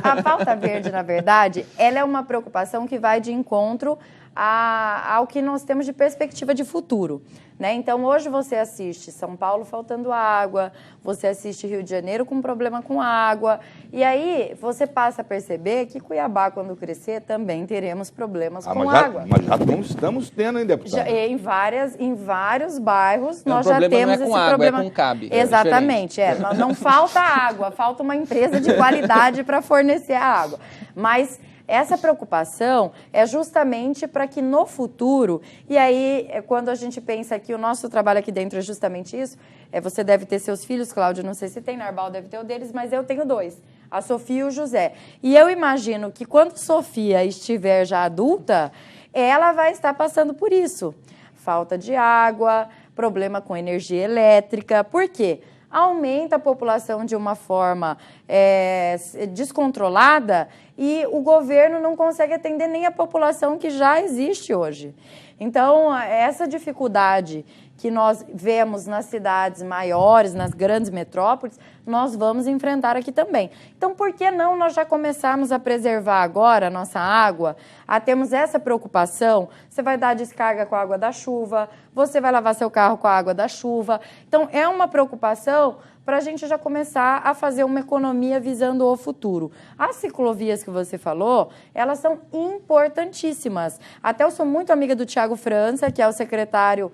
A pauta verde, na verdade, ela é uma preocupação que vai de encontro ao que nós temos de perspectiva de futuro. Né? Então, hoje você assiste São Paulo faltando água, você assiste Rio de Janeiro com problema com água, e aí você passa a perceber que Cuiabá, quando crescer, também teremos problemas com água. Mas já estamos tendo, hein, deputada? Em vários bairros nós já temos esse problema. É com CAB. Exatamente. Não falta água, falta uma empresa de qualidade para fornecer a água. Mas essa preocupação é justamente para que no futuro, e aí quando a gente pensa que o nosso trabalho aqui dentro é justamente isso, você deve ter seus filhos, Cláudio, não sei se tem, Narbal deve ter o deles, mas eu tenho 2. a Sofia e o José. E eu imagino que quando Sofia estiver já adulta, ela vai estar passando por isso. Falta de água, problema com energia elétrica. Por quê? Aumenta a população de uma forma descontrolada e o governo não consegue atender nem a população que já existe hoje. Então, essa dificuldade que nós vemos nas cidades maiores, nas grandes metrópoles, nós vamos enfrentar aqui também. Então, por que não nós já começarmos a preservar agora a nossa água, a termos essa preocupação? Você vai dar descarga com a água da chuva, você vai lavar seu carro com a água da chuva. Então, é uma preocupação para a gente já começar a fazer uma economia visando o futuro. As ciclovias que você falou, elas são importantíssimas. Até eu sou muito amiga do Tiago França, que é o secretário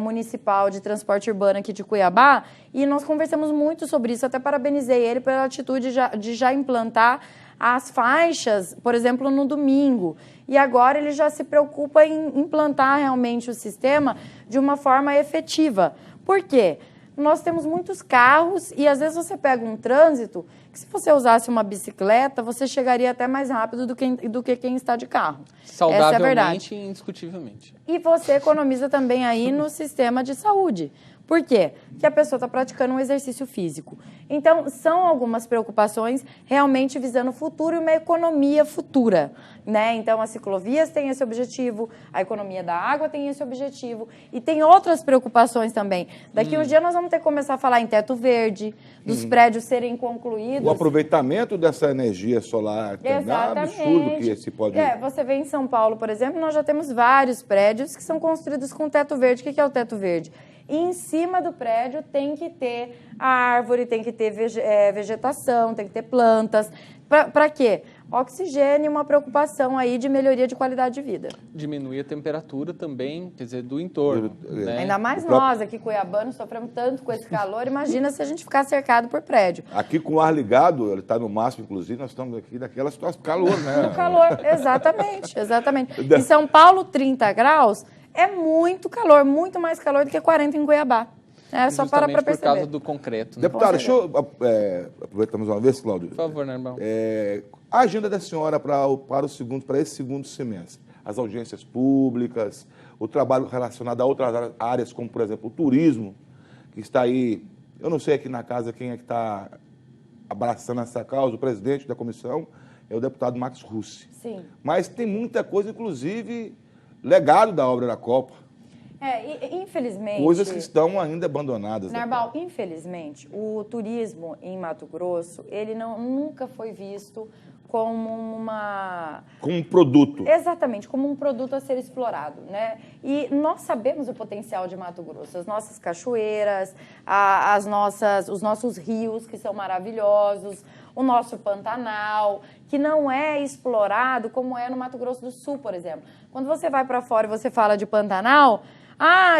municipal de transporte urbano aqui de Cuiabá, e nós conversamos muito sobre isso, até parabenizei ele pela atitude de já implantar as faixas, por exemplo, no domingo. E agora ele já se preocupa em implantar realmente o sistema de uma forma efetiva. Por quê? Nós temos muitos carros e às vezes você pega um trânsito que se você usasse uma bicicleta, você chegaria até mais rápido do que quem está de carro. Saudavelmente, essa é a verdade. E indiscutivelmente. E você economiza também aí no sistema de saúde. Por quê? Porque a pessoa está praticando um exercício físico. Então, são algumas preocupações realmente visando o futuro e uma economia futura, né? Então, as ciclovias têm esse objetivo, a economia da água tem esse objetivo e tem outras preocupações também. Daqui uns dias nós vamos ter que começar a falar em teto verde, dos prédios serem concluídos. O aproveitamento dessa energia solar também é um absurdo que se pode... Você vê em São Paulo, por exemplo, nós já temos vários prédios que são construídos com teto verde. O que é o teto verde? E em cima do prédio tem que ter árvore, tem que ter vegetação, tem que ter plantas. Para quê? Oxigênio e uma preocupação aí de melhoria de qualidade de vida. Diminuir a temperatura também, quer dizer, do entorno. Né? Ainda mais nós aqui, cuiabanos, sofremos tanto com esse calor. Imagina se a gente ficar cercado por prédio. Aqui com o ar ligado, ele está no máximo, inclusive, nós estamos aqui daquela situação, calor, né? No calor, exatamente, exatamente. Em São Paulo, 30 graus é muito calor, muito mais calor do que 40 em Cuiabá. É só para perceber. Por causa do concreto. Né? Deputada, deixa eu aproveitar mais uma vez, Cláudio. Por favor, né, irmão? A agenda da senhora para esse segundo semestre. As audiências públicas, o trabalho relacionado a outras áreas, como, por exemplo, o turismo, que está aí. Eu não sei aqui na casa quem é que está abraçando essa causa, o presidente da comissão é o deputado Max Russi. Sim. Mas tem muita coisa, inclusive, legado da obra da Copa. Infelizmente... Coisas que estão ainda abandonadas. Narbal, infelizmente, o turismo em Mato Grosso, ele nunca foi visto como como um produto. Exatamente, como um produto a ser explorado, né? E nós sabemos o potencial de Mato Grosso, as nossas cachoeiras, os nossos rios, que são maravilhosos, o nosso Pantanal, que não é explorado como é no Mato Grosso do Sul, por exemplo. Quando você vai para fora e você fala de Pantanal...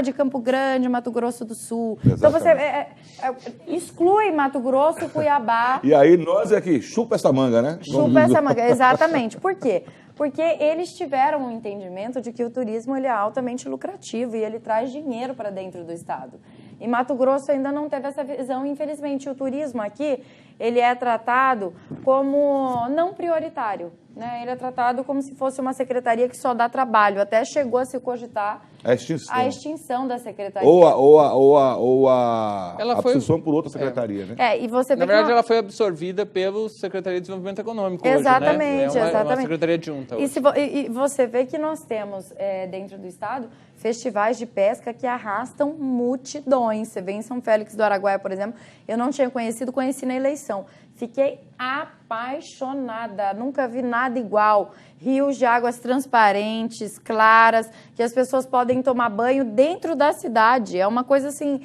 de Campo Grande, Mato Grosso do Sul. Exatamente. Então você exclui Mato Grosso, Cuiabá. E aí nós aqui, chupa essa manga, né? Chupa essa manga, exatamente. Por quê? Porque eles tiveram um entendimento de que o turismo ele é altamente lucrativo e ele traz dinheiro para dentro do estado. E Mato Grosso ainda não teve essa visão, infelizmente. O turismo aqui, ele é tratado como não prioritário, né? Ele é tratado como se fosse uma secretaria que só dá trabalho. Até chegou a se cogitar a extinção da secretaria. Ou a absorção por outra secretaria, né? E você vê Na verdade, ela foi absorvida pela Secretaria de Desenvolvimento Econômico exatamente, hoje, né? Exatamente. Uma secretaria adjunta hoje. E você vê que nós temos, dentro do estado, festivais de pesca que arrastam multidões. Você vê em São Félix do Araguaia, por exemplo, eu não tinha conhecido, conheci na eleição. Fiquei apaixonada, nunca vi nada igual. Rios de águas transparentes, claras, que as pessoas podem tomar banho dentro da cidade. É uma coisa assim...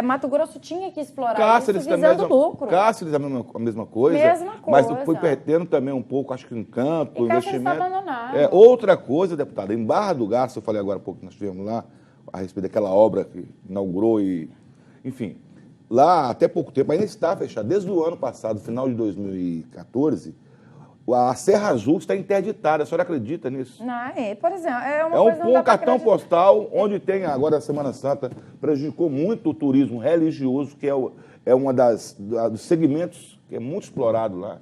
Mato Grosso tinha que explorar Cáceres isso visando lucro. Cáceres é a mesma coisa. Mas foi perdendo também um pouco, acho que em campo, e investimento. Está abandonado. Outra coisa, deputada, em Barra do Garça, eu falei agora há pouco que nós estivemos lá, a respeito daquela obra que inaugurou e... Enfim, lá até pouco tempo, ainda está fechado. Desde o ano passado, final de 2014... A Serra Azul está interditada, a senhora acredita nisso? Não, por exemplo, um cartão postal onde tem, agora a Semana Santa, prejudicou muito o turismo religioso, que é um dos segmentos que é muito explorado lá.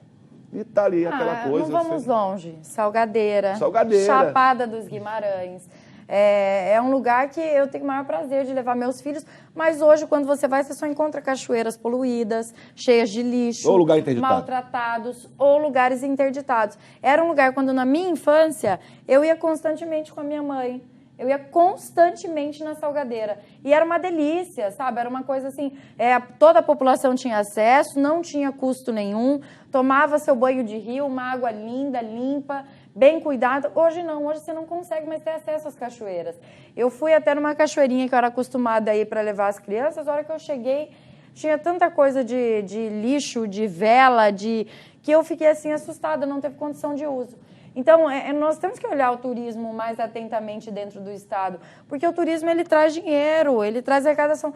E tá ali aquela coisa... Não vamos longe. Salgadeira. Salgadeira. Chapada dos Guimarães. É um lugar que eu tenho o maior prazer de levar meus filhos, mas hoje, quando você vai, você só encontra cachoeiras poluídas, cheias de lixo, ou lugar interditado, maltratados, ou lugares interditados. Era um lugar, quando na minha infância, eu ia constantemente com a minha mãe. Eu ia constantemente na Salgadeira. E era uma delícia, sabe? Era uma coisa assim, toda a população tinha acesso, não tinha custo nenhum, tomava seu banho de rio, uma água linda, limpa, bem cuidada. Hoje não, hoje você não consegue mais ter acesso às cachoeiras. Eu fui até numa cachoeirinha que eu era acostumada a ir para levar as crianças, a hora que eu cheguei, tinha tanta coisa de lixo, de vela, que eu fiquei assim assustada, não teve condição de uso. Então, nós temos que olhar o turismo mais atentamente dentro do Estado, porque o turismo ele traz dinheiro, ele traz arrecadação.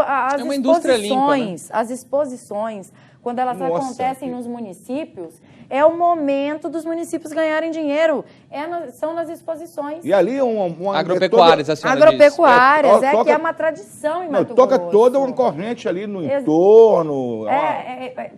As uma indústria limpa, né? As exposições, quando elas acontecem nos municípios, é o momento dos municípios ganharem dinheiro. São nas exposições. E ali uma agropecuárias, a senhora agropecuárias, que é uma tradição em Mato Grosso. Toca toda uma corrente ali no entorno.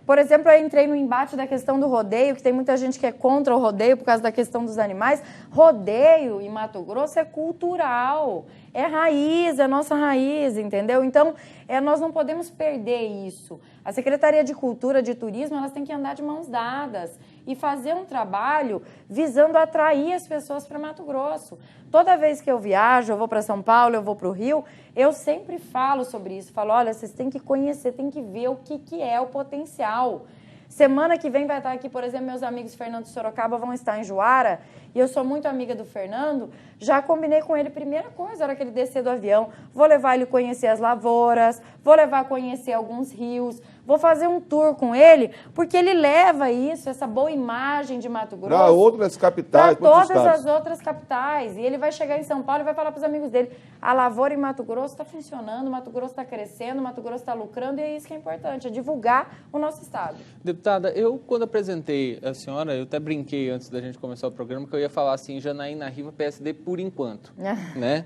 Por exemplo, eu entrei no embate da questão do rodeio, que tem muita gente que é contra o rodeio por causa da questão dos animais. Rodeio em Mato Grosso é cultural, é raiz, é nossa raiz, entendeu? Então, nós não podemos perder isso. A Secretaria de Cultura, de Turismo, elas têm que andar de mãos dadas e fazer um trabalho visando atrair as pessoas para Mato Grosso. Toda vez que eu viajo, eu vou para São Paulo, eu vou para o Rio, eu sempre falo sobre isso. Falo, olha, vocês têm que conhecer, têm que ver o que é o potencial. Semana que vem vai estar aqui, por exemplo, meus amigos Fernando de Sorocaba vão estar em Juara, e eu sou muito amiga do Fernando, já combinei com ele, primeira coisa, a hora que ele descer do avião, vou levar ele conhecer as lavouras, vou levar a conhecer alguns rios, vou fazer um tour com ele, porque ele leva isso, essa boa imagem de Mato Grosso, para outras capitais, para todas as outras capitais. E ele vai chegar em São Paulo e vai falar para os amigos dele, a lavoura em Mato Grosso está funcionando, Mato Grosso está crescendo, Mato Grosso está lucrando, e é isso que é importante, é divulgar o nosso estado. Deputada, eu quando apresentei a senhora, eu até brinquei antes da gente começar o programa, que eu ia falar assim, Janaína Riva, PSD por enquanto, né?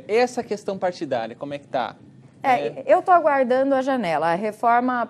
Essa questão partidária, como é que está? Eu estou aguardando a janela. A reforma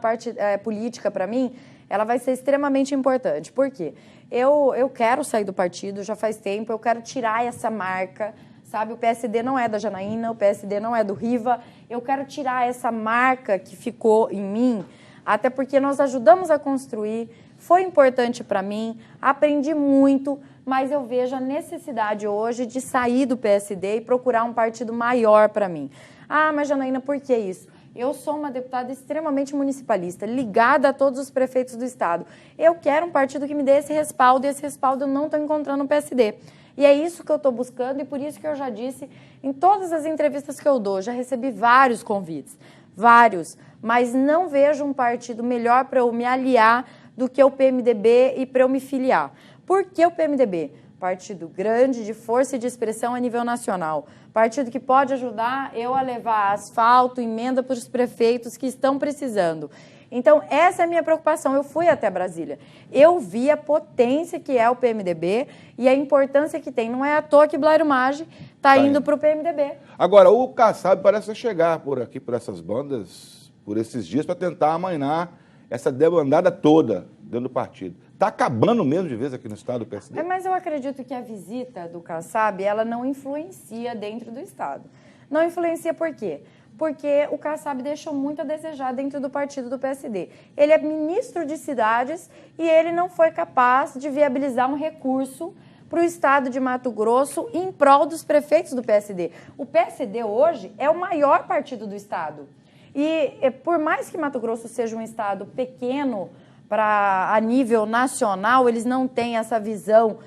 política, para mim, ela vai ser extremamente importante. Por quê? Eu quero sair do partido, já faz tempo, eu quero tirar essa marca, sabe? O PSD não é da Janaína, o PSD não é do Riva. Eu quero tirar essa marca que ficou em mim, até porque nós ajudamos a construir, foi importante para mim, aprendi muito, mas eu vejo a necessidade hoje de sair do PSD e procurar um partido maior para mim. Ah, mas Janaína, por que isso? Eu sou uma deputada extremamente municipalista, ligada a todos os prefeitos do estado. Eu quero um partido que me dê esse respaldo, e esse respaldo eu não estou encontrando no PSD. E é isso que eu estou buscando, e por isso que eu já disse em todas as entrevistas que eu dou, já recebi vários convites, vários, mas não vejo um partido melhor para eu me aliar do que o PMDB e para eu me filiar. Por que o PMDB? Partido grande, de força e de expressão a nível nacional. Partido que pode ajudar eu a levar asfalto, emenda para os prefeitos que estão precisando. Então, essa é a minha preocupação. Eu fui até Brasília. Eu vi a potência que é o PMDB e a importância que tem. Não é à toa que Blairo Maggi está indo para o PMDB. Agora, o Kassab parece chegar por aqui, por essas bandas, por esses dias, para tentar amainar essa debandada toda dentro do partido. Está acabando mesmo de vez aqui no estado do PSD? Mas eu acredito que a visita do Kassab, ela não influencia dentro do estado. Não influencia por quê? Porque o Kassab deixou muito a desejar dentro do partido do PSD. Ele é ministro de cidades e ele não foi capaz de viabilizar um recurso para o estado de Mato Grosso em prol dos prefeitos do PSD. O PSD hoje é o maior partido do estado. E por mais que Mato Grosso seja um estado pequeno, a nível nacional, eles não têm essa visão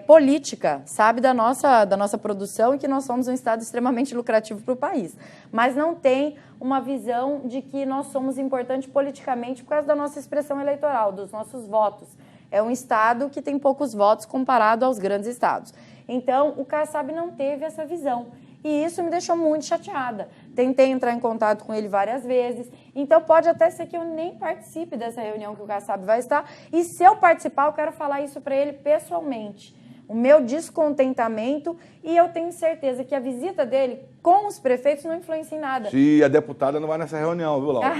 política, sabe, da nossa produção, e que nós somos um estado extremamente lucrativo para o país. Mas não tem uma visão de que nós somos importantes politicamente por causa da nossa expressão eleitoral, dos nossos votos. É um estado que tem poucos votos comparado aos grandes estados. Então, o Kassab não teve essa visão. E isso me deixou muito chateada. Tentei entrar em contato com ele várias vezes. Então, pode até ser que eu nem participe dessa reunião que o Kassab vai estar. E se eu participar, eu quero falar isso para ele pessoalmente. O meu descontentamento, e eu tenho certeza que a visita dele com os prefeitos não influencia em nada. Se a deputada não vai nessa reunião, viu, Laura?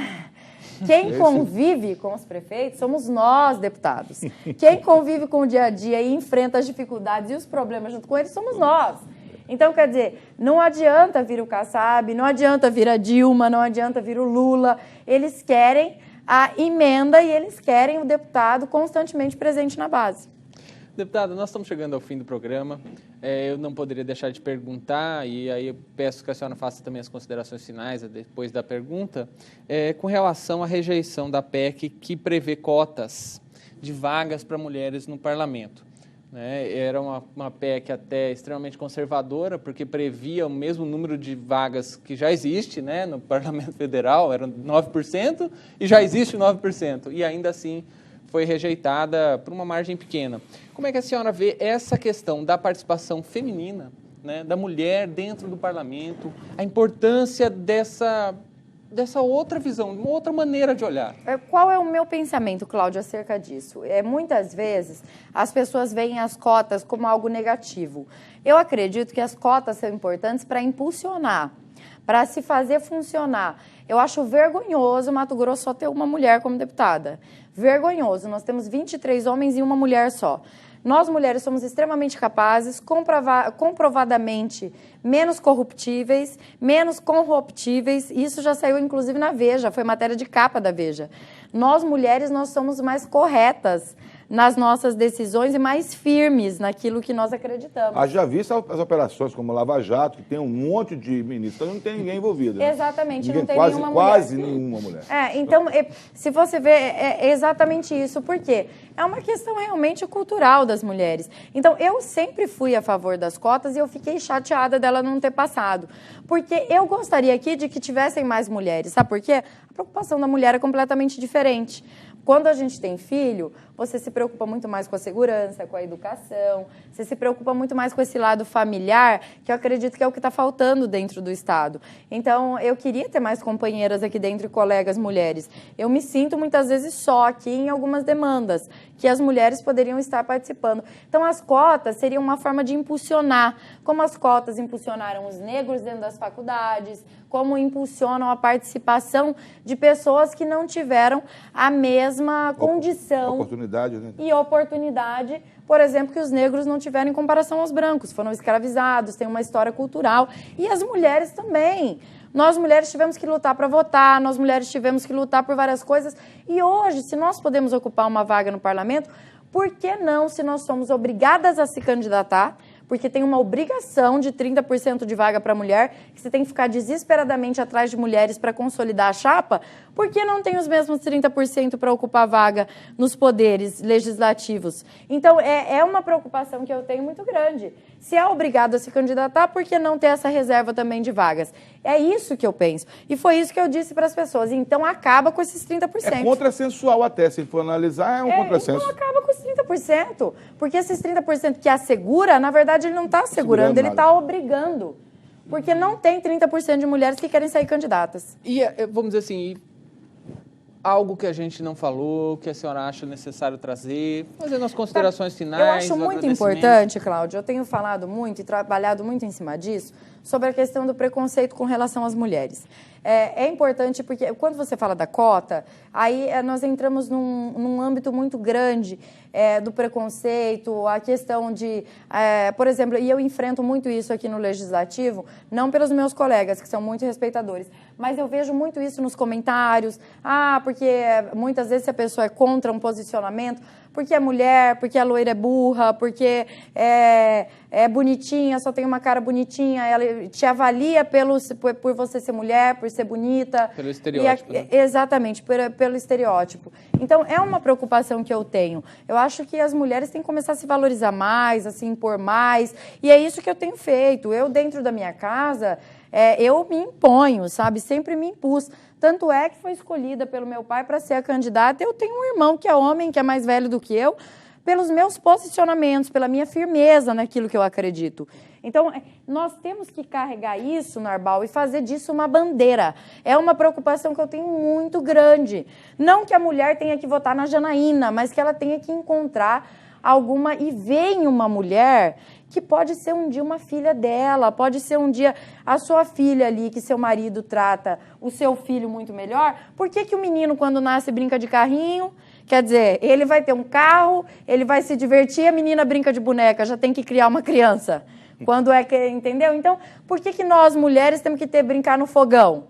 Quem convive com os prefeitos somos nós, deputados. Quem convive com o dia a dia e enfrenta as dificuldades e os problemas junto com eles somos nós. Então, quer dizer, não adianta vir o Kassab, não adianta vir a Dilma, não adianta vir o Lula. Eles querem a emenda e eles querem o deputado constantemente presente na base. Deputada, nós estamos chegando ao fim do programa. Eu não poderia deixar de perguntar, e aí eu peço que a senhora faça também as considerações finais depois da pergunta, com relação à rejeição da PEC que prevê cotas de vagas para mulheres no parlamento. Era uma PEC até extremamente conservadora, porque previa o mesmo número de vagas que já existe, no Parlamento Federal, eram 9%, e já existe 9%, e ainda assim foi rejeitada por uma margem pequena. Como é que a senhora vê essa questão da participação feminina, da mulher dentro do parlamento, a importância dessa outra visão, uma outra maneira de olhar? Qual é o meu pensamento, Cláudia, acerca disso? Muitas vezes as pessoas veem as cotas como algo negativo. Eu acredito que as cotas são importantes para impulsionar, para se fazer funcionar. Eu acho vergonhoso Mato Grosso só ter uma mulher como deputada. Vergonhoso. Nós temos 23 homens e uma mulher só. Nós, mulheres, somos extremamente capazes, comprovadamente menos corruptíveis, menos corruptíveis. Isso já saiu, inclusive, na Veja, foi matéria de capa da Veja. Nós, mulheres, nós somos mais corretas nas nossas decisões e mais firmes naquilo que nós acreditamos. Haja vista as operações como Lava Jato, que tem um monte de ministros, então não tem ninguém envolvido. Exatamente, ninguém, não tem quase, nenhuma mulher. Quase nenhuma mulher. Então, se você vê, é exatamente isso. Por quê? É uma questão realmente cultural das mulheres. Então, eu sempre fui a favor das cotas e eu fiquei chateada dela não ter passado. Porque eu gostaria aqui de que tivessem mais mulheres. Sabe por quê? A preocupação da mulher é completamente diferente. Quando a gente tem filho, você se preocupa muito mais com a segurança, com a educação, você se preocupa muito mais com esse lado familiar, que eu acredito que é o que está faltando dentro do Estado. Então, eu queria ter mais companheiras aqui dentro e colegas mulheres. Eu me sinto muitas vezes só aqui em algumas demandas, que as mulheres poderiam estar participando. Então, as cotas seriam uma forma de impulsionar, como as cotas impulsionaram os negros dentro das faculdades, como impulsionam a participação de pessoas que não tiveram a mesma condição oportunidade, e oportunidade, por exemplo, que os negros não tiveram em comparação aos brancos, foram escravizados, têm uma história cultural, e as mulheres também. Nós, mulheres, tivemos que lutar para votar, nós, mulheres, tivemos que lutar por várias coisas, e hoje, se nós podemos ocupar uma vaga no parlamento, por que não, se nós somos obrigadas a se candidatar, porque tem uma obrigação de 30% de vaga para mulher, que você tem que ficar desesperadamente atrás de mulheres para consolidar a chapa, por que não tem os mesmos 30% para ocupar vaga nos poderes legislativos? Então, é uma preocupação que eu tenho muito grande. Se é obrigado a se candidatar, por que não ter essa reserva também de vagas? É isso que eu penso. E foi isso que eu disse para as pessoas. Então, acaba com esses 30%. É contrassensual até, se for analisar, é um contrassenso. Então, acaba com os 30%. Porque esses 30% que assegura, na verdade, ele não está assegurando, ele está obrigando. Porque não tem 30% de mulheres que querem sair candidatas. E, vamos dizer assim, algo que a gente não falou, que a senhora acha necessário trazer, fazendo as considerações finais. Eu acho muito importante, Cláudia, eu tenho falado muito e trabalhado muito em cima disso, sobre a questão do preconceito com relação às mulheres. É importante porque quando você fala da cota, aí nós entramos num âmbito muito grande do preconceito, a questão de, por exemplo, e eu enfrento muito isso aqui no Legislativo, não pelos meus colegas, que são muito respeitadores, mas eu vejo muito isso nos comentários, porque muitas vezes a pessoa é contra um posicionamento, porque é mulher, porque a loira é burra, porque é bonitinha, só tem uma cara bonitinha, ela te avalia por você ser mulher, por ser bonita. Pelo estereótipo. Exatamente, pelo estereótipo. Então, é uma preocupação que eu tenho. Eu acho que as mulheres têm que começar a se valorizar mais, a se impor mais, e é isso que eu tenho feito. Eu, dentro da minha casa, eu me imponho, sabe? Sempre me impus. Tanto é que foi escolhida pelo meu pai para ser a candidata. Eu tenho um irmão que é homem, que é mais velho do que eu, pelos meus posicionamentos, pela minha firmeza naquilo que eu acredito. Então, nós temos que carregar isso, Narbal, e fazer disso uma bandeira. É uma preocupação que eu tenho muito grande. Não que a mulher tenha que votar na Janaína, mas que ela tenha que encontrar alguma e vê em uma mulher que pode ser um dia uma filha dela, pode ser um dia a sua filha ali, que seu marido trata o seu filho muito melhor. Por que que o menino, quando nasce, brinca de carrinho? Quer dizer, ele vai ter um carro, ele vai se divertir, a menina brinca de boneca, já tem que criar uma criança. Quando é que, entendeu? Então, por que que nós, mulheres, temos que brincar no fogão?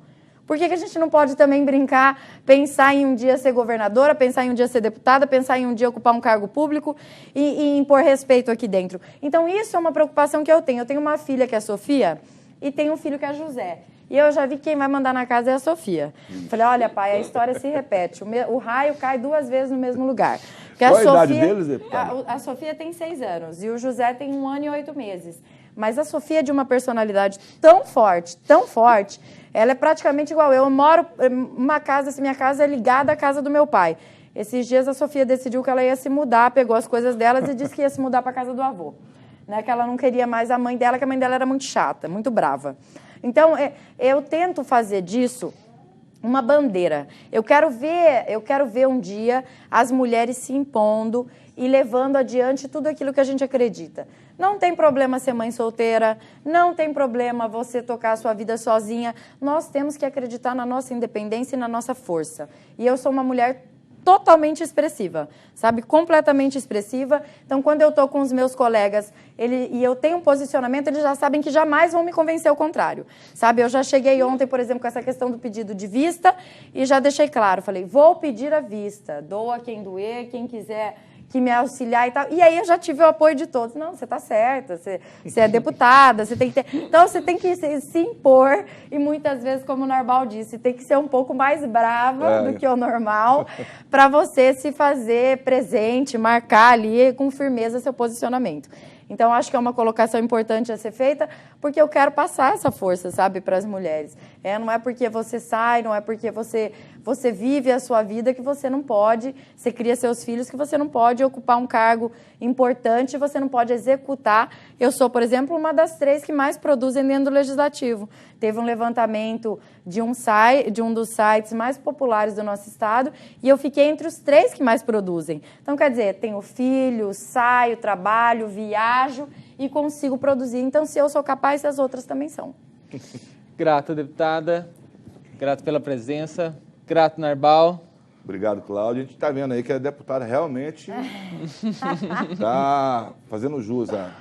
Por que que a gente não pode também brincar, pensar em um dia ser governadora, pensar em um dia ser deputada, pensar em um dia ocupar um cargo público e impor respeito aqui dentro? Então, isso é uma preocupação que eu tenho. Eu tenho uma filha que é a Sofia e tenho um filho que é José. E eu já vi que quem vai mandar na casa é a Sofia. Falei, olha, pai, a história se repete. O raio cai 2 vezes no mesmo lugar. Qual a idade deles, deputado? A Sofia tem 6 anos e o José tem 1 ano e 8 meses. Mas a Sofia é de uma personalidade tão forte, ela é praticamente igual eu. Eu moro numa casa, assim, minha casa é ligada à casa do meu pai. Esses dias a Sofia decidiu que ela ia se mudar, pegou as coisas delas e disse que ia se mudar para a casa do avô. Né, que ela não queria mais a mãe dela, que a mãe dela era muito chata, muito brava. Então, eu tento fazer disso uma bandeira. Eu quero ver um dia as mulheres se impondo e levando adiante tudo aquilo que a gente acredita. Não tem problema ser mãe solteira, não tem problema você tocar a sua vida sozinha. Nós temos que acreditar na nossa independência e na nossa força. E eu sou uma mulher totalmente expressiva, sabe? Completamente expressiva. Então, quando eu estou com os meus colegas e eu tenho um posicionamento, eles já sabem que jamais vão me convencer ao contrário, sabe? Eu já cheguei ontem, por exemplo, com essa questão do pedido de vista e já deixei claro, falei, vou pedir a vista, doa quem doer, quem quiser que me auxiliar e tal. E aí eu já tive o apoio de todos. Não, você está certa, você é deputada, você tem que ter... Então, você tem que se impor e muitas vezes, como o Narbal disse, tem que ser um pouco mais brava do que o normal para você se fazer presente, marcar ali com firmeza seu posicionamento. Então, acho que é uma colocação importante a ser feita, porque eu quero passar essa força, sabe, para as mulheres. Não é porque você sai, não é porque você vive a sua vida que você não pode, você cria seus filhos, que você não pode ocupar um cargo importante, você não pode executar. Eu sou, por exemplo, uma das 3 que mais produzem dentro do Legislativo. Teve um levantamento de um dos sites mais populares do nosso estado e eu fiquei entre os 3 que mais produzem. Então, quer dizer, tenho filho, saio, trabalho, viajo e consigo produzir. Então, se eu sou capaz, as outras também são. Grato, deputada. Grato pela presença. Grato, Narbal. Obrigado, Cláudia. A gente está vendo aí que a deputada realmente está fazendo jus a...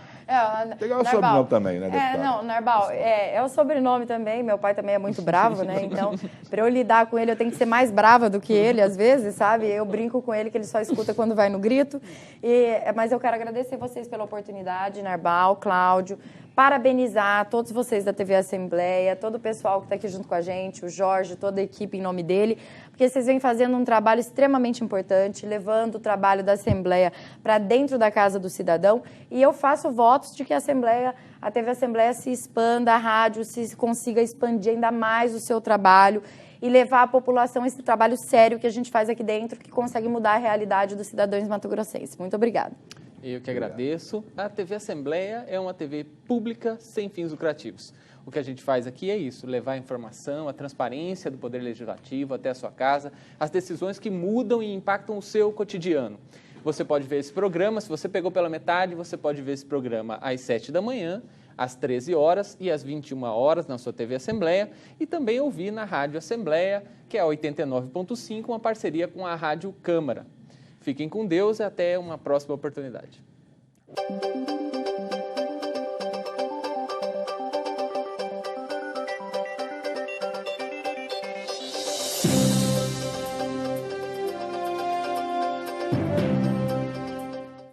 Pegar o sobrenome também, né, deputada? Não, Narbal, é o sobrenome também, meu pai também é muito bravo, né, então, para eu lidar com ele, eu tenho que ser mais brava do que ele, às vezes, sabe, eu brinco com ele que ele só escuta quando vai no grito, mas eu quero agradecer vocês pela oportunidade, Narbal, Cláudio, parabenizar todos vocês da TV Assembleia, todo o pessoal que está aqui junto com a gente, o Jorge, toda a equipe em nome dele, porque vocês vêm fazendo um trabalho extremamente importante, levando o trabalho da Assembleia para dentro da casa do cidadão, e eu faço votos de que a TV Assembleia se expanda, a rádio se consiga expandir ainda mais o seu trabalho e levar à população esse trabalho sério que a gente faz aqui dentro, que consegue mudar a realidade dos cidadãos mato-grossenses. Muito obrigada. Eu que agradeço. A TV Assembleia é uma TV pública sem fins lucrativos. O que a gente faz aqui é isso, levar a informação, a transparência do Poder Legislativo até a sua casa, as decisões que mudam e impactam o seu cotidiano. Você pode ver esse programa, se você pegou pela metade, você pode ver esse programa às 7 da manhã, às 13 horas e às 21 horas na sua TV Assembleia e também ouvir na Rádio Assembleia, que é a 89.5, uma parceria com a Rádio Câmara. Fiquem com Deus e até uma próxima oportunidade.